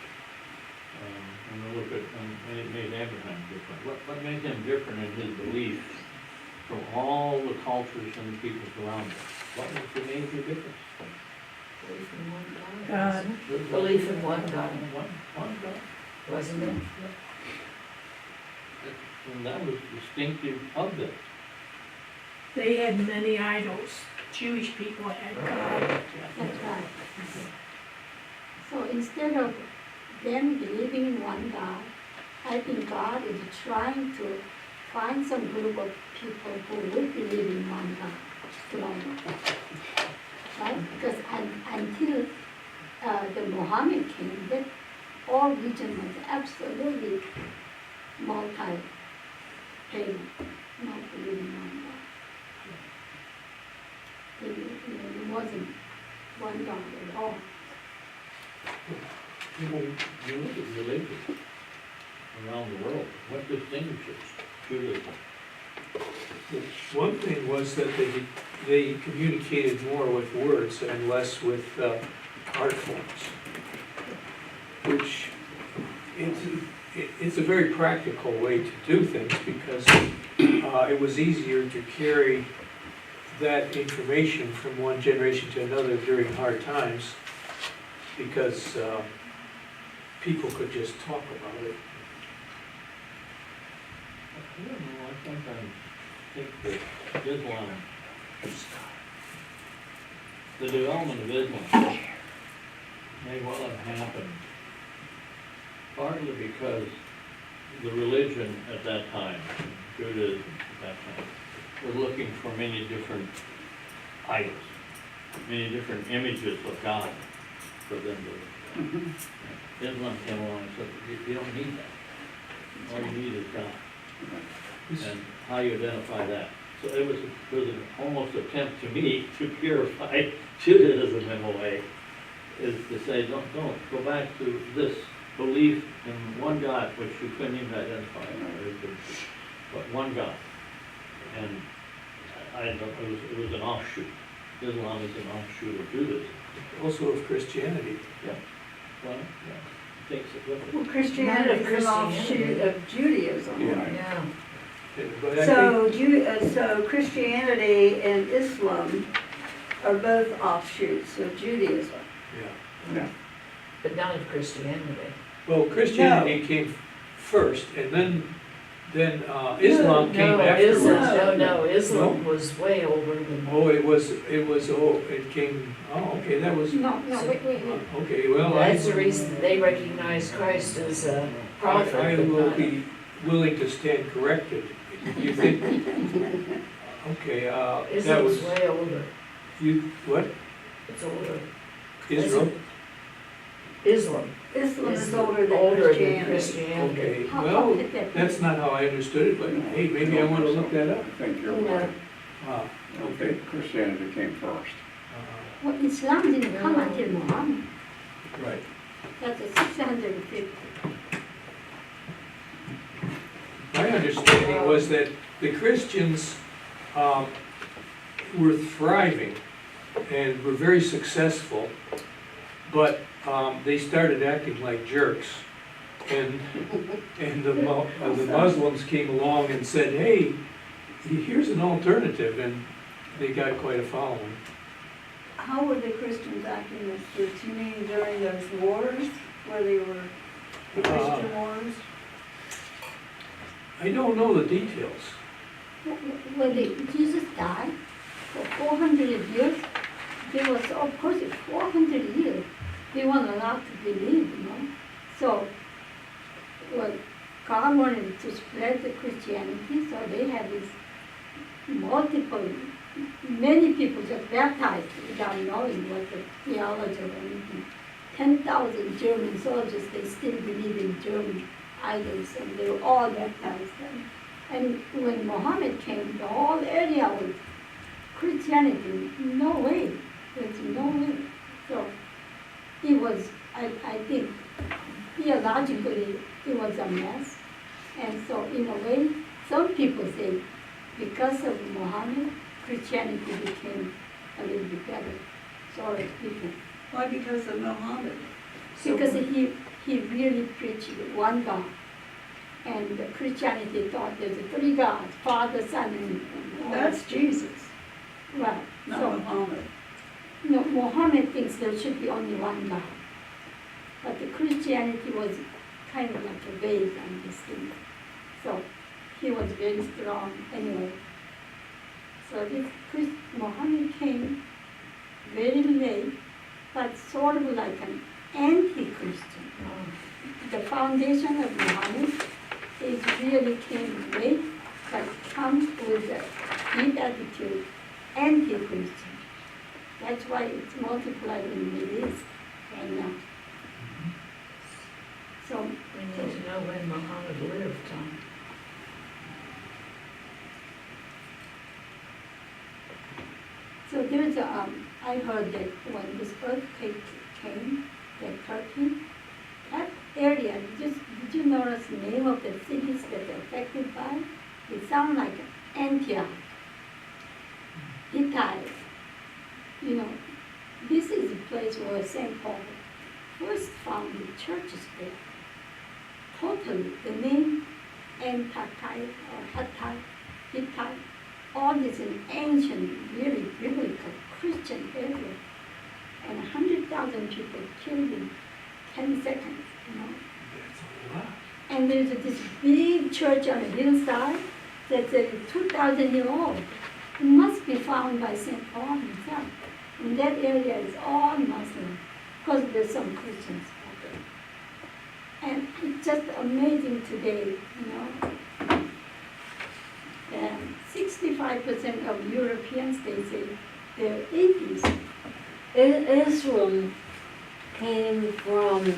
When we look at, and it made Abraham different. What made him different in his belief from all the cultures and the peoples around him? What was the major difference?
God.
Belief in one God.
One God.
Wasn't it?
And that was distinctive of them.
They had many idols. Jewish people had God.
That's right. So instead of them believing in one God, I think God is trying to find some group of people who would believe in one God strongly. Right? Because until the Muhammad came, that all religion was absolutely multi-pagan, not believing in one God. It wasn't one God at all.
You know, you look at religion around the world, what distinguishes Judaism?
One thing was that they communicated more with words and less with art forms, which it's a very practical way to do things because it was easier to carry that information from one generation to another during hard times because people could just talk about it.
I don't know, I sometimes think that Islam, the development of Islam may well have happened partly because the religion at that time, Judaism at that time, was looking for many different idols, many different images of God for them to. Islam came along and said, you don't need that. All you need is God. And how you identify that. So it was an almost attempt to me to purify Judaism in a way, is to say, don't go back to this belief in one God, which you couldn't even identify, but one God. And it was an offshoot. Islam is an offshoot of Judaism.
Also of Christianity.
Yeah. Well, yeah, takes it with it.
Well, Christianity is an offshoot of Judaism.
Yeah.
Yeah.
But I think,
So Christianity and Islam are both offshoots of Judaism.
yeah.
But not of Christianity.
Well, Christianity came first, and then Islam came afterwards.
Islam was way older than.
Oh, it came, okay, that was,
No, wait.
okay, well,
That's the reason they recognize Christ as a prophet.
I
but
will
not-
be willing to stand corrected. You think, okay, that
Islam's
was,
way older.
what?
It's older.
Israel?
Islam.
Islam is
is
older than
older
Christianity.
than Christianity.
Okay,
How
well,
did that
that's not how I understood it, but hey, maybe I want to look that up.
I think you're
Yeah.
right.
Ah,
Okay, Christianity came first.
Well, Islam didn't come until Muhammad.
Right.
That's a 650.
My understanding was that the Christians were thriving and were very successful, but they started acting like jerks. And the Muslims came along and said, hey, here's an alternative, and they got quite a following.
How were the Christians acting as jerks? You mean during those wars, where they were the Christian wars?
I don't know the details.
When Jesus died for 400 years, there was, of course, 400 years, they weren't allowed to believe, So, God wanted to spread the Christianity, so they had these multiple many people get baptized without knowing what the theology or anything. 10,000 German soldiers, they still believe in German idols, and they were all baptized. And when Muhammad came, the whole area was Christianity. No way. There's no way. So it was, I think, theologically, it was a mess. And so in a way, some people say, because of Muhammad, Christianity became a little bit better. Sorry, people.
Why because of Muhammad?
Because he really preached one God. And Christianity thought there's three gods, Father, Son, and
That's Jesus,
well,
not
so,
Muhammad.
no, Muhammad thinks there should be only one God. But the Christianity was kind of like a vague on this thing. So he was very strong anyway. So this Muhammad came very late, but sort of like an anti-Christian. The foundation of Muhammad is really came late, but comes with a deep attitude, anti-Christian. That's why it's multiplied in the Middle East right now. So
We need to know when Muhammad lived, Tom.
So there's a, I heard that when this earthquake came, that Turkey, that area, did you notice the name of the cities that are affected by? It sounds like Antioch, Hittite. You know, this is a place where St. Paul first founded churches there. Totally, the name Antiochite or Hittite, Hittite, all this in ancient, really biblical Christian area. And 100,000 people killed in 10 seconds, you know.
That's a lot.
And there's this big church on a hillside that's 2,000 years old. It must be found by St. Paul himself. And that area is all Muslim, because there's some Christians out there. And it's just amazing today, you know. 65% of Europeans, they say they're atheists.
Islam came from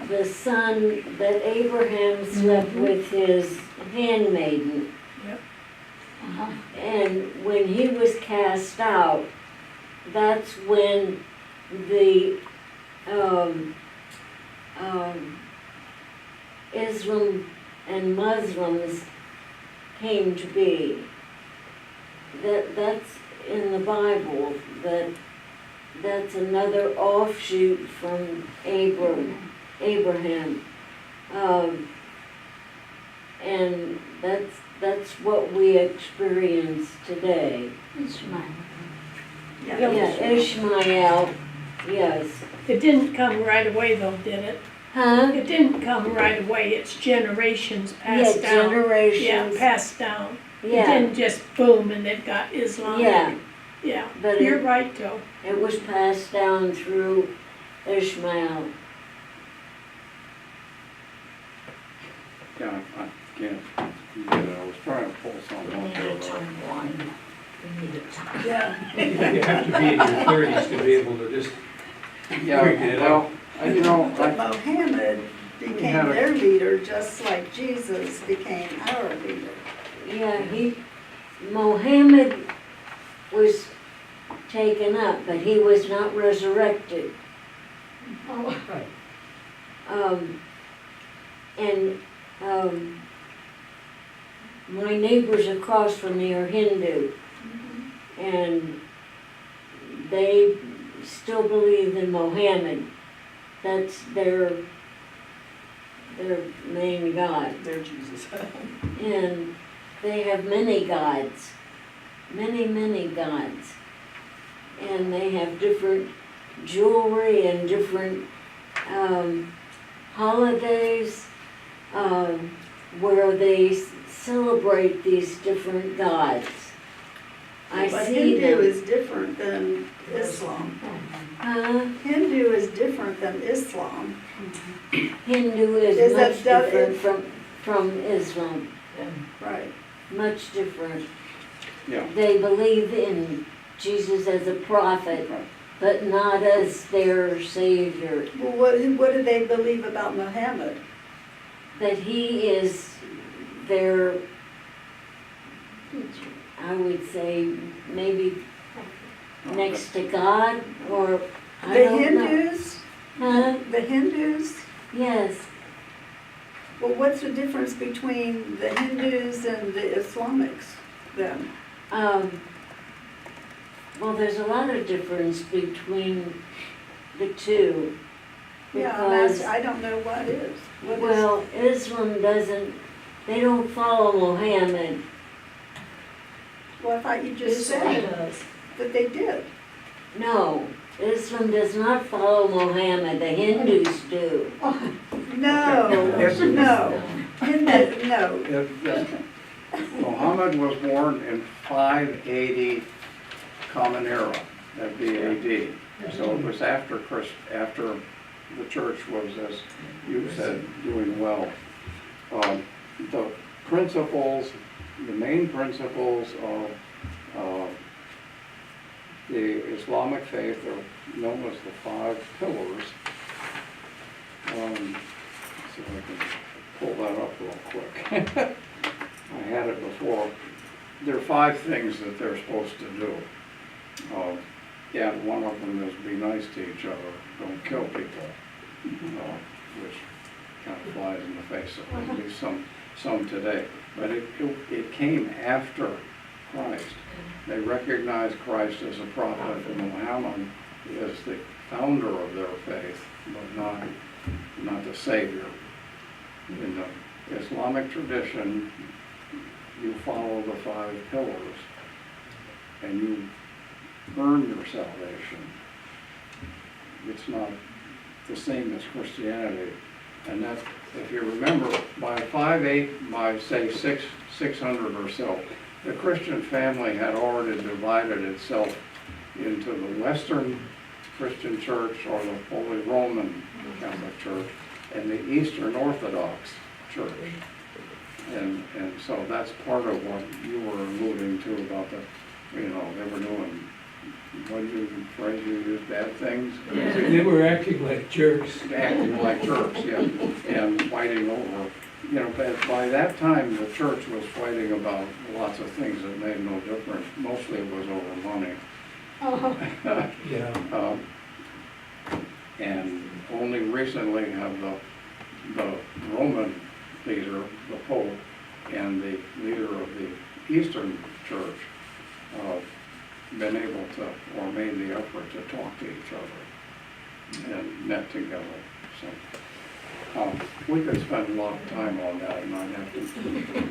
the son that Abraham slept with his handmaiden.
Uh-huh.
And when he was cast out, that's when the Islam and Muslims came to be. That's in the Bible, that's another offshoot from Abraham. And that's what we experience today.
Ishmael.
Yeah, Ishmael, yes.
It didn't come right away though, did it?
Huh?
It didn't come right away, it's generations
Yeah,
passed down.
generations.
Yeah, passed down. It
Yeah,
didn't just boom and it got Islamic.
yeah,
Yeah,
but
you're right though.
it was passed down through Ishmael.
Yeah, I can't, I was trying to pull something
We
up
need a
there. but-
timeline. We need a timeline.
Yeah.
You have to be in your 30s to be able to just figure
Yeah,
it
well,
out.
you know,
But
I,
Mohammed became their leader just like Jesus became our leader.
Yeah, Mohammed was taken up, but he was not resurrected.
Oh,
And my neighbors across from me are Hindu, and they still believe in Mohammed. That's their main god.
They're Jesus.
And they have many gods, many gods. And they have different jewelry and different holidays where they celebrate these different gods. I
But
see
Hindu
them.
is different than Islam. Hindu is different than Islam.
Hindu is
Is
much
that
different from Islam,
Right.
much different.
Yeah.
They believe in Jesus as a prophet,
Right.
but not as their savior.
Well, what do they believe about Muhammad?
That he is their, I would say, maybe next to God, or I
The
don't know.
Hindus?
Huh?
The Hindus?
Yes.
Well, what's the difference between the Hindus and the Islamics then?
Well, there's a lot of difference between the two.
Yeah,
Because,
I don't know what is. What is?
well, Islam doesn't, they don't follow Muhammad.
Well, I thought you just said that they did.
No, Islam does not follow Muhammad, the Hindus do.
No,
Yes.
no. No.
Muhammad was born in 580 Common Era, that'd be AD. So it was after after the church was, as you said, doing well. The principles, the main principles of the Islamic faith are known as the 5 pillars. So I can pull that up real quick. I had it before. There are 5 things that they're supposed to do. Yeah, one of them is be nice to each other, don't kill people, which kind of flies in the face of at least some today. But it came after Christ. They recognized Christ as a prophet, and Muhammad is the founder of their faith, but not the savior. In the Islamic tradition, you follow the 5 pillars, and you earn your salvation. It's not the same as Christianity. And that, if you remember, by 600 or so, the Christian family had already divided itself into the Western Christian Church, or the Holy Roman Catholic Church, and the Eastern Orthodox Church. And so that's part of what you were alluding to about they were doing, what did you phrase, you use bad things?
They were acting like jerks.
Acting like jerks, yeah, and fighting over, but by that time, the church was fighting about lots of things that made no difference. Mostly it was over money.
Yeah.
And only recently have the Roman leader, the Pope, and the leader of the Eastern Church been able to, or made the effort to talk to each other and met together. So we could spend a lot of time on that, and I'd have to,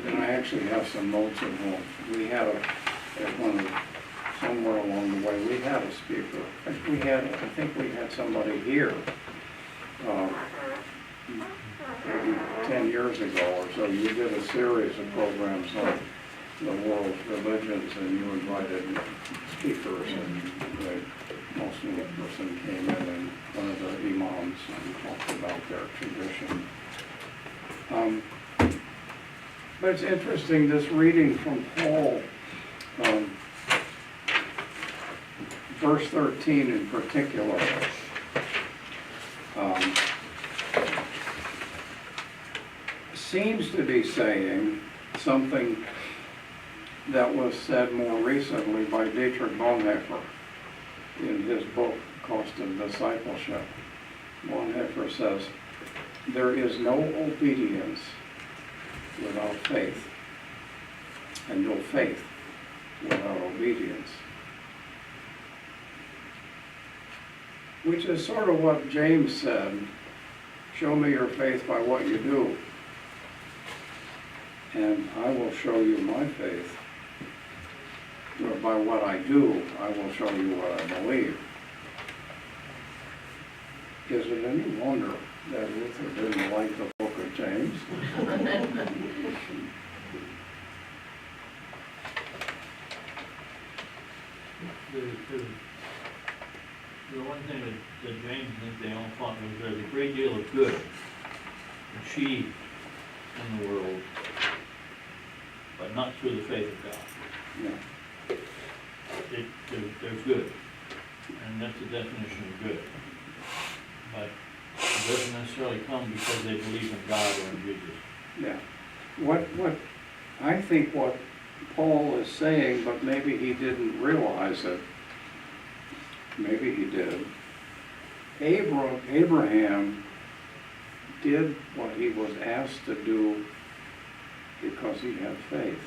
and I actually have some notes at home. We had somewhere along the way, we had a speaker. I think we had somebody here maybe 10 years ago or so. You did a series of programs on the world's religions, and you invited speakers, and the Muslim person came in, and one of the imams, and talked about their tradition. But it's interesting, this reading from Paul, verse 13 in particular, seems to be saying something that was said more recently by Dietrich Bonhoeffer in his book, Cost of Discipleship. Bonhoeffer says, there is no obedience without faith, and no faith without obedience. Which is sort of what James said, show me your faith by what you do, and I will show you my faith. By what I do, I will show you what I believe. Is it any wonder that Luther didn't like the book of James?
The one thing that James and they all thought was there's a great deal of good achieved in the world, but not through the faith of God.
Yeah.
they're good. And that's the definition of good. But it doesn't necessarily come because they believe in God or in Jesus.
Yeah. I think what Paul is saying, but maybe he didn't realize it, maybe he did. Abraham did what he was asked to do because he had faith.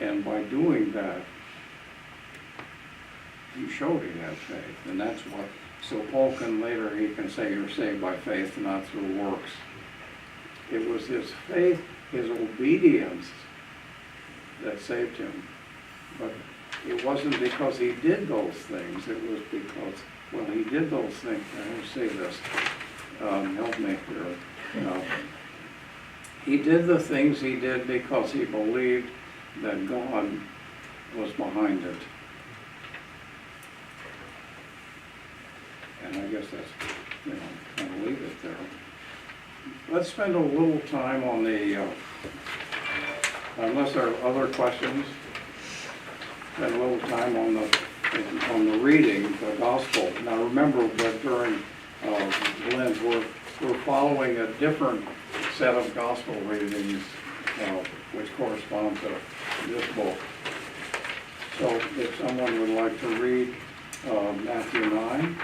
And by doing that, he showed he had faith. And that's what, so Paul can later, he can say you're saved by faith, not through works. It was his faith, his obedience that saved him. But it wasn't because he did those things, it was because, well, he did those things. I will say this, help me here. He did the things he did because he believed that God was behind it. And I guess that's, kind of leave it there. Let's spend a little time on the, unless there are other questions, spend a little time on the reading, the gospel. Now remember that during Lent, we're following a different set of gospel readings, which correspond to this book. So if someone would like to read Matthew 9.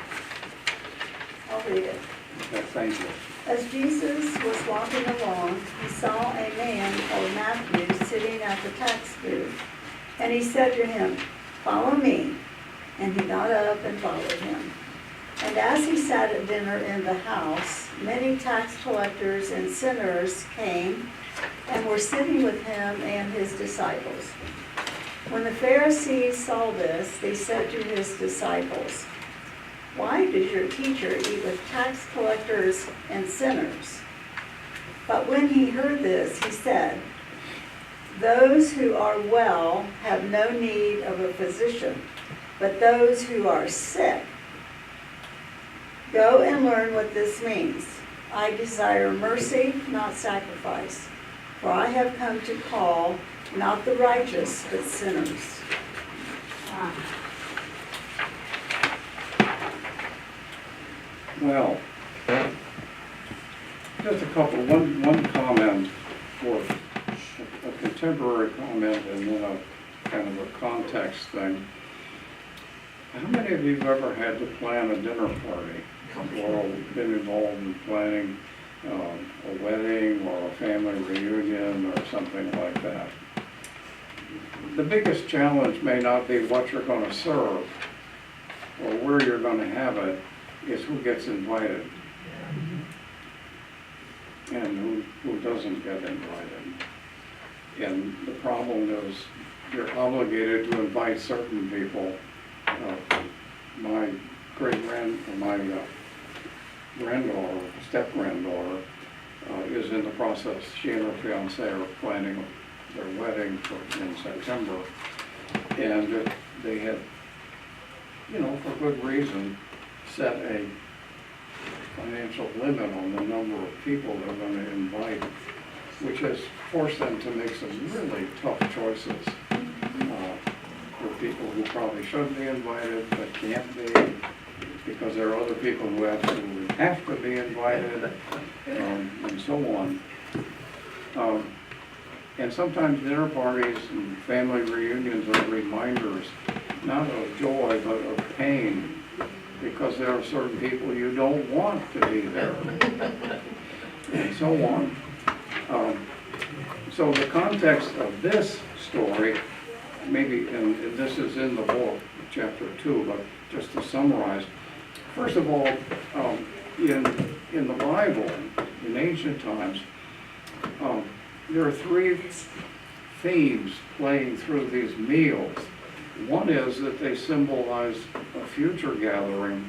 I'll read it.
Okay, thank you.
As Jesus was walking along, he saw a man called Matthew sitting at the tax booth. And he said to him, "Follow me." And he got up and followed him. And as he sat at dinner in the house, many tax collectors and sinners came and were sitting with him and his disciples. When the Pharisees saw this, they said to his disciples, "Why does your teacher eat with tax collectors and sinners?" But when he heard this, he said, "Those who are well have no need of a physician, but those who are sick. Go and learn what this means. I desire mercy, not sacrifice, for I have come to call not the righteous, but sinners."
Well, just a couple, one comment for a contemporary comment and then a kind of a context thing. How many of you have ever had to plan a dinner party or been involved in planning a wedding or a family reunion or something like that? The biggest challenge may not be what you're going to serve or where you're going to have it, is who gets invited and who doesn't get invited. And the problem is you're obligated to invite certain people. My granddaughter, step-granddaughter, is in the process, she and her fiance are planning their wedding in September. And they had, for good reason, set a financial limit on the number of people they're going to invite, which has forced them to make some really tough choices for people who probably should be invited but can't be, because there are other people who absolutely have to be invited, and so on. And sometimes dinner parties and family reunions are reminders, not of joy, but of pain, because there are certain people you don't want to be there, and so on. So the context of this story, maybe, and this is in the book, chapter 2, but just to summarize, first of all, in the Bible, in ancient times, there are three themes playing through these meals. One is that they symbolize a future gathering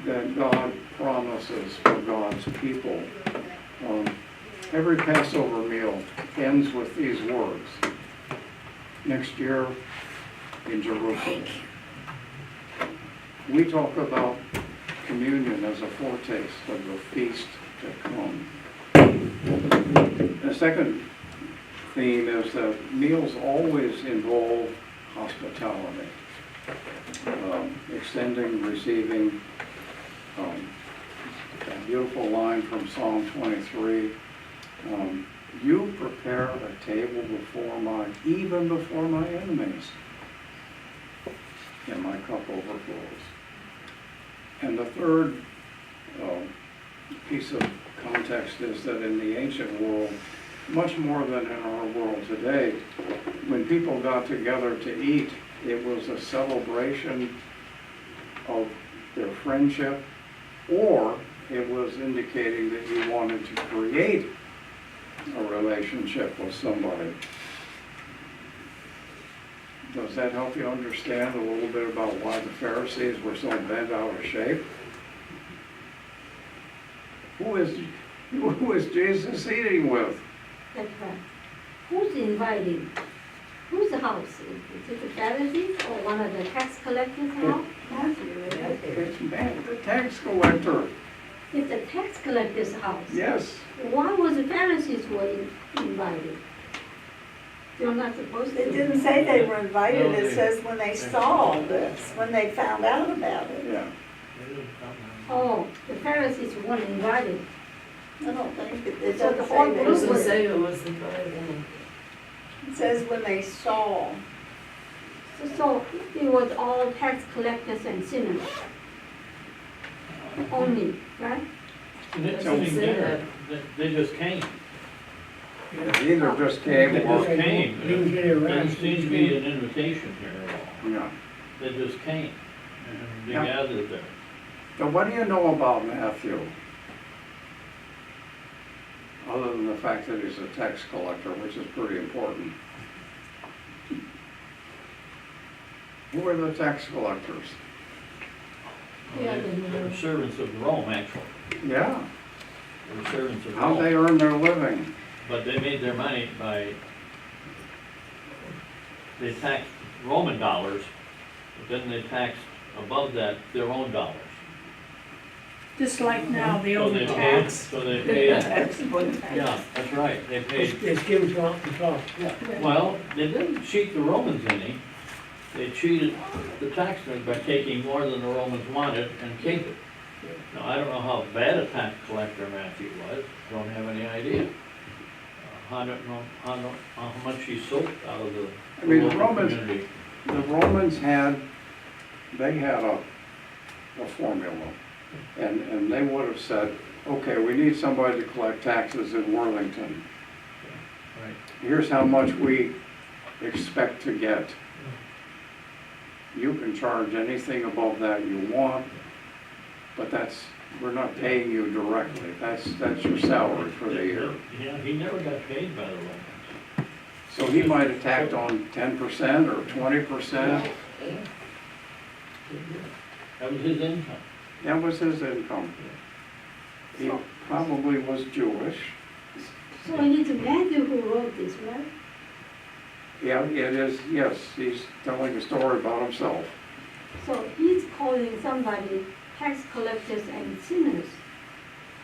that God promises for God's people. Every Passover meal ends with these words: next year in Jerusalem. We talk about communion as a foretaste of the feast to come. The second theme is that meals always involve hospitality. Extending, receiving, that beautiful line from Psalm 23, you prepare a table even before my enemies, and my cup overflows. And the third piece of context is that in the ancient world, much more than in our world today, when people got together to eat, it was a celebration of their friendship, or it was indicating that you wanted to create a relationship with somebody. Does that help you understand a little bit about why the Pharisees were so bent out of shape? Who is Jesus eating with?
That's right. Who's inviting? Whose house? Is it the Pharisees or one of the tax collectors' house?
It's man, the tax collector.
It's the tax collector's house.
Yes.
Why was the Pharisees invited? You're not supposed to.
It didn't say they were invited,
No,
it
they-
says when they saw this, when they found out about it.
Yeah.
Oh, the Pharisees weren't invited.
I don't think it
So the
doesn't
whole
say
group
that.
was-
say who was invited.
It says when they saw.
So it was all tax collectors and sinners only, right?
And it's sitting there, they just came.
They either just
They
came
just
or,
came. There doesn't seem to be an invitation here at all.
yeah.
They just came, and they
Yeah.
gathered there.
So what do you know about Matthew? Other than the fact that he's a tax collector, which is pretty important. Who are the tax collectors?
Yeah,
They were servants of Rome, actually.
Yeah,
They were servants of
how they
Rome.
earn their living.
But they made their money by, they taxed Roman dollars, but then they taxed above that their own dollars.
Just like now, the
So they paid,
overtax.
so they paid, yeah, that's right, they paid.
It's given to off the top.
Well, they didn't cheat the Romans any. They cheated the taxmen by taking more than the Romans wanted and keep it. Now, I don't know how bad a tax collector Matthew was, don't have any idea. I don't know how much he soaked out of the
I mean, the
local
Romans,
community.
the Romans had a formula. And they would have said, okay, we need somebody to collect taxes in Worthington.
Right.
Here's how much we expect to get. You can charge anything above that you want, but we're not paying you directly. That's your salary for the year.
Yeah, he never got paid by the Romans.
So he might have tacked on 10% or 20%.
That was his income.
That was his income. He probably was Jewish.
So it is Matthew who wrote this, right?
Yeah, it is, yes, he's telling a story about himself.
So he's calling somebody tax collectors and sinners.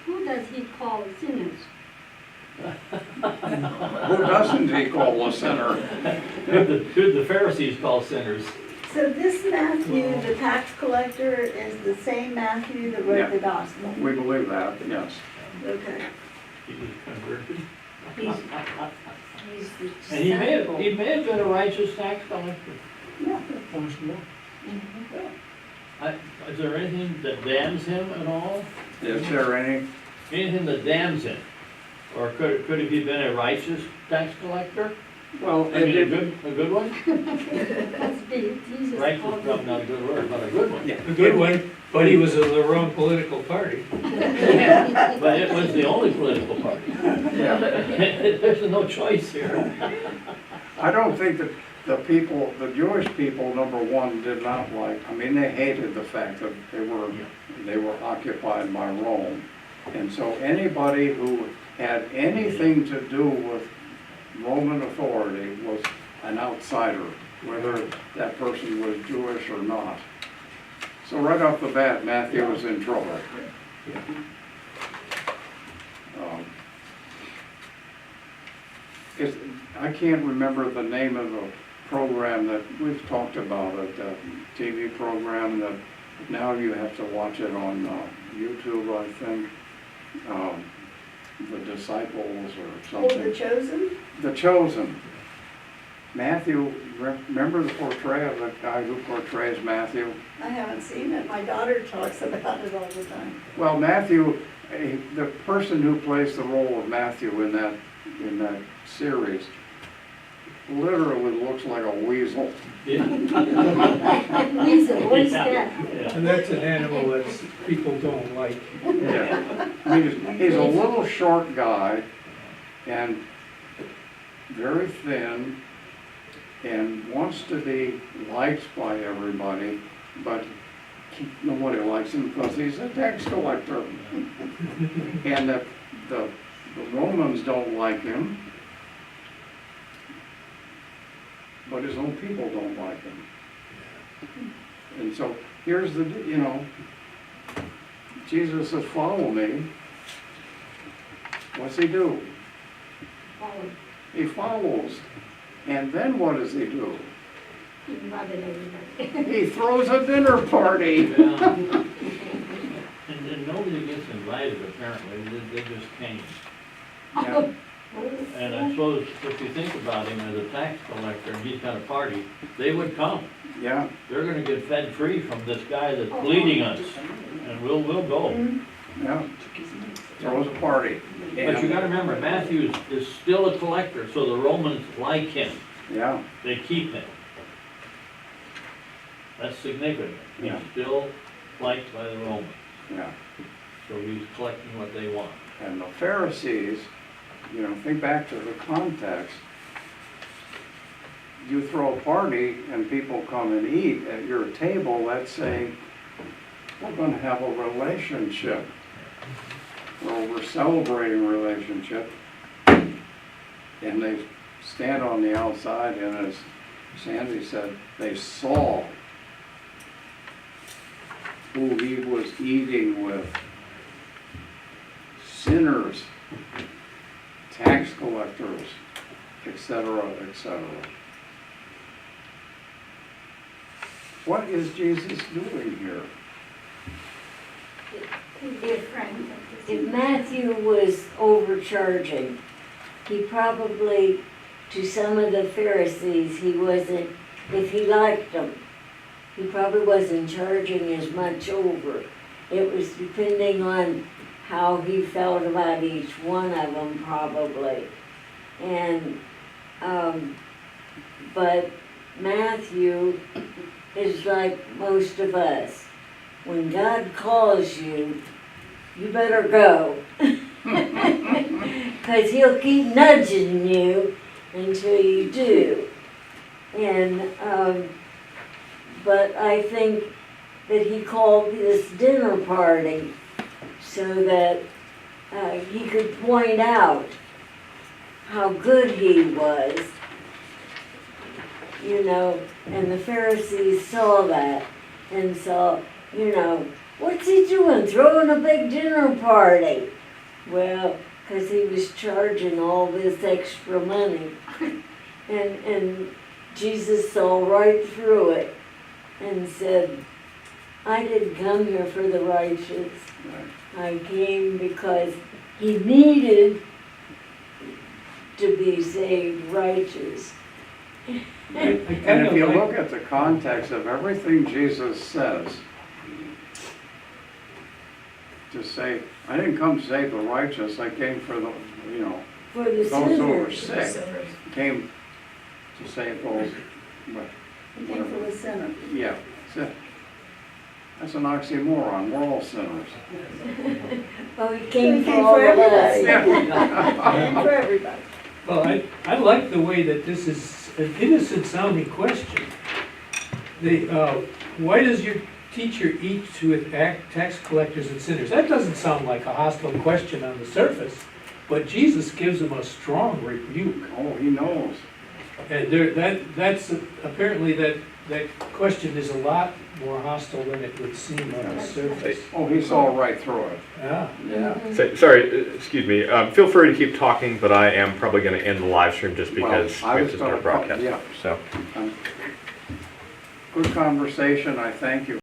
Who does he call sinners?
Who doesn't he call a sinner?
Who the Pharisees call sinners.
So this Matthew, the tax collector, is the same Matthew that
Yeah.
wrote the gospel?
We believe that, yes.
Okay.
He was converted.
He's the
And he may have been a righteous tax collector.
Possible.
Is there anything that damns him at all?
Is there any?
Anything that damns him? Or could have he been a righteous tax collector?
Well,
I mean, a good one?
That's big, Jesus
Righteous
called
is probably not a good word, but a good one.
Yeah.
A good one, but he was of the wrong political party.
But it was the only political party.
Yeah.
There's no choice here.
I don't think that the Jewish people, number one, did not like, I mean, they hated the fact that they were occupied by Rome. And so anybody who had anything to do with Roman authority was an outsider, whether that person was Jewish or not. So right off the bat, Matthew was in trouble. I can't remember the name of the program that we've talked about, a TV program that now you have to watch it on YouTube, I think. The Disciples or
Oh, The
something.
Chosen?
The Chosen. Matthew, remember the portray of the guy who portrays Matthew?
I haven't seen it. My daughter talks about it all the time.
Well, Matthew, the person who plays the role of Matthew in that series literally looks like a weasel.
Yeah.
Weasel, what's that?
Yeah.
And that's an animal that people don't like.
Yeah. I mean, he's a little short guy and very thin and wants to be liked by everybody, but nobody likes him because he's a tax collector. And the Romans don't like him, but his own people don't like him. And so here's the, Jesus says, follow me. What's he do? He follows. And then what does he do? He throws a dinner party.
Yeah. And then nobody gets invited apparently, they just came.
Yeah.
And I suppose if you think about him as a tax collector and he's got a party, they would come.
Yeah,
They're gonna get fed free from this guy that's bleeding us, and we'll go.
yeah. Throws a party.
But you gotta remember, Matthew is still a collector, so the Romans like him.
Yeah,
They keep him. That's significant. He's
Yeah.
still liked by the Romans,
yeah.
so he's collecting what they want.
And the Pharisees, think back to the context. You throw a party and people come and eat at your table, that's saying, we're gonna have a relationship. Or we're celebrating a relationship. And they stand on the outside, and as Sandy said, they saw who he was eating with. Sinners, tax collectors, etc., etc. What is Jesus doing here?
Different.
If Matthew was overcharging, he probably, to some of the Pharisees, he wasn't, if he liked them, he probably wasn't charging as much over. It was depending on how he felt about each one of them, probably. And, but Matthew is like most of us. When God calls you, you better go. Because he'll keep nudging you until you do. And, but I think that he called this dinner party so that he could point out how good he was, and the Pharisees saw that and saw, what's he doing, throwing a big dinner party? Well, because he was charging all this extra money. And Jesus saw right through it and said, I didn't come here for the righteous. I came because he needed to be saved righteous.
And if you look at the context of everything Jesus says, to say, I didn't come to save the righteous, I came for the,
For the
those who were
sinners.
sick. Came to save those,
He came for the sinner.
yeah, that's an oxymoron, we're all sinners.
Oh, he
He
came for
came
all
for
of us.
everybody. Came for everybody.
Well, I like the way that this is an innocent sounding question. Why does your teacher eat with tax collectors and sinners? That doesn't sound like a hostile question on the surface, but Jesus gives him a strong rebuke.
Oh, he knows.
And that's apparently that question is a lot more hostile than it would seem on the surface.
Oh, he saw right through it.
Yeah.
Yeah.
Sorry, excuse me. Feel free to keep talking, but I am probably going to end the live stream just because
Well, I
we
was
have to
gonna
start broadcasting.
yeah.
So.
Good conversation, I thank you.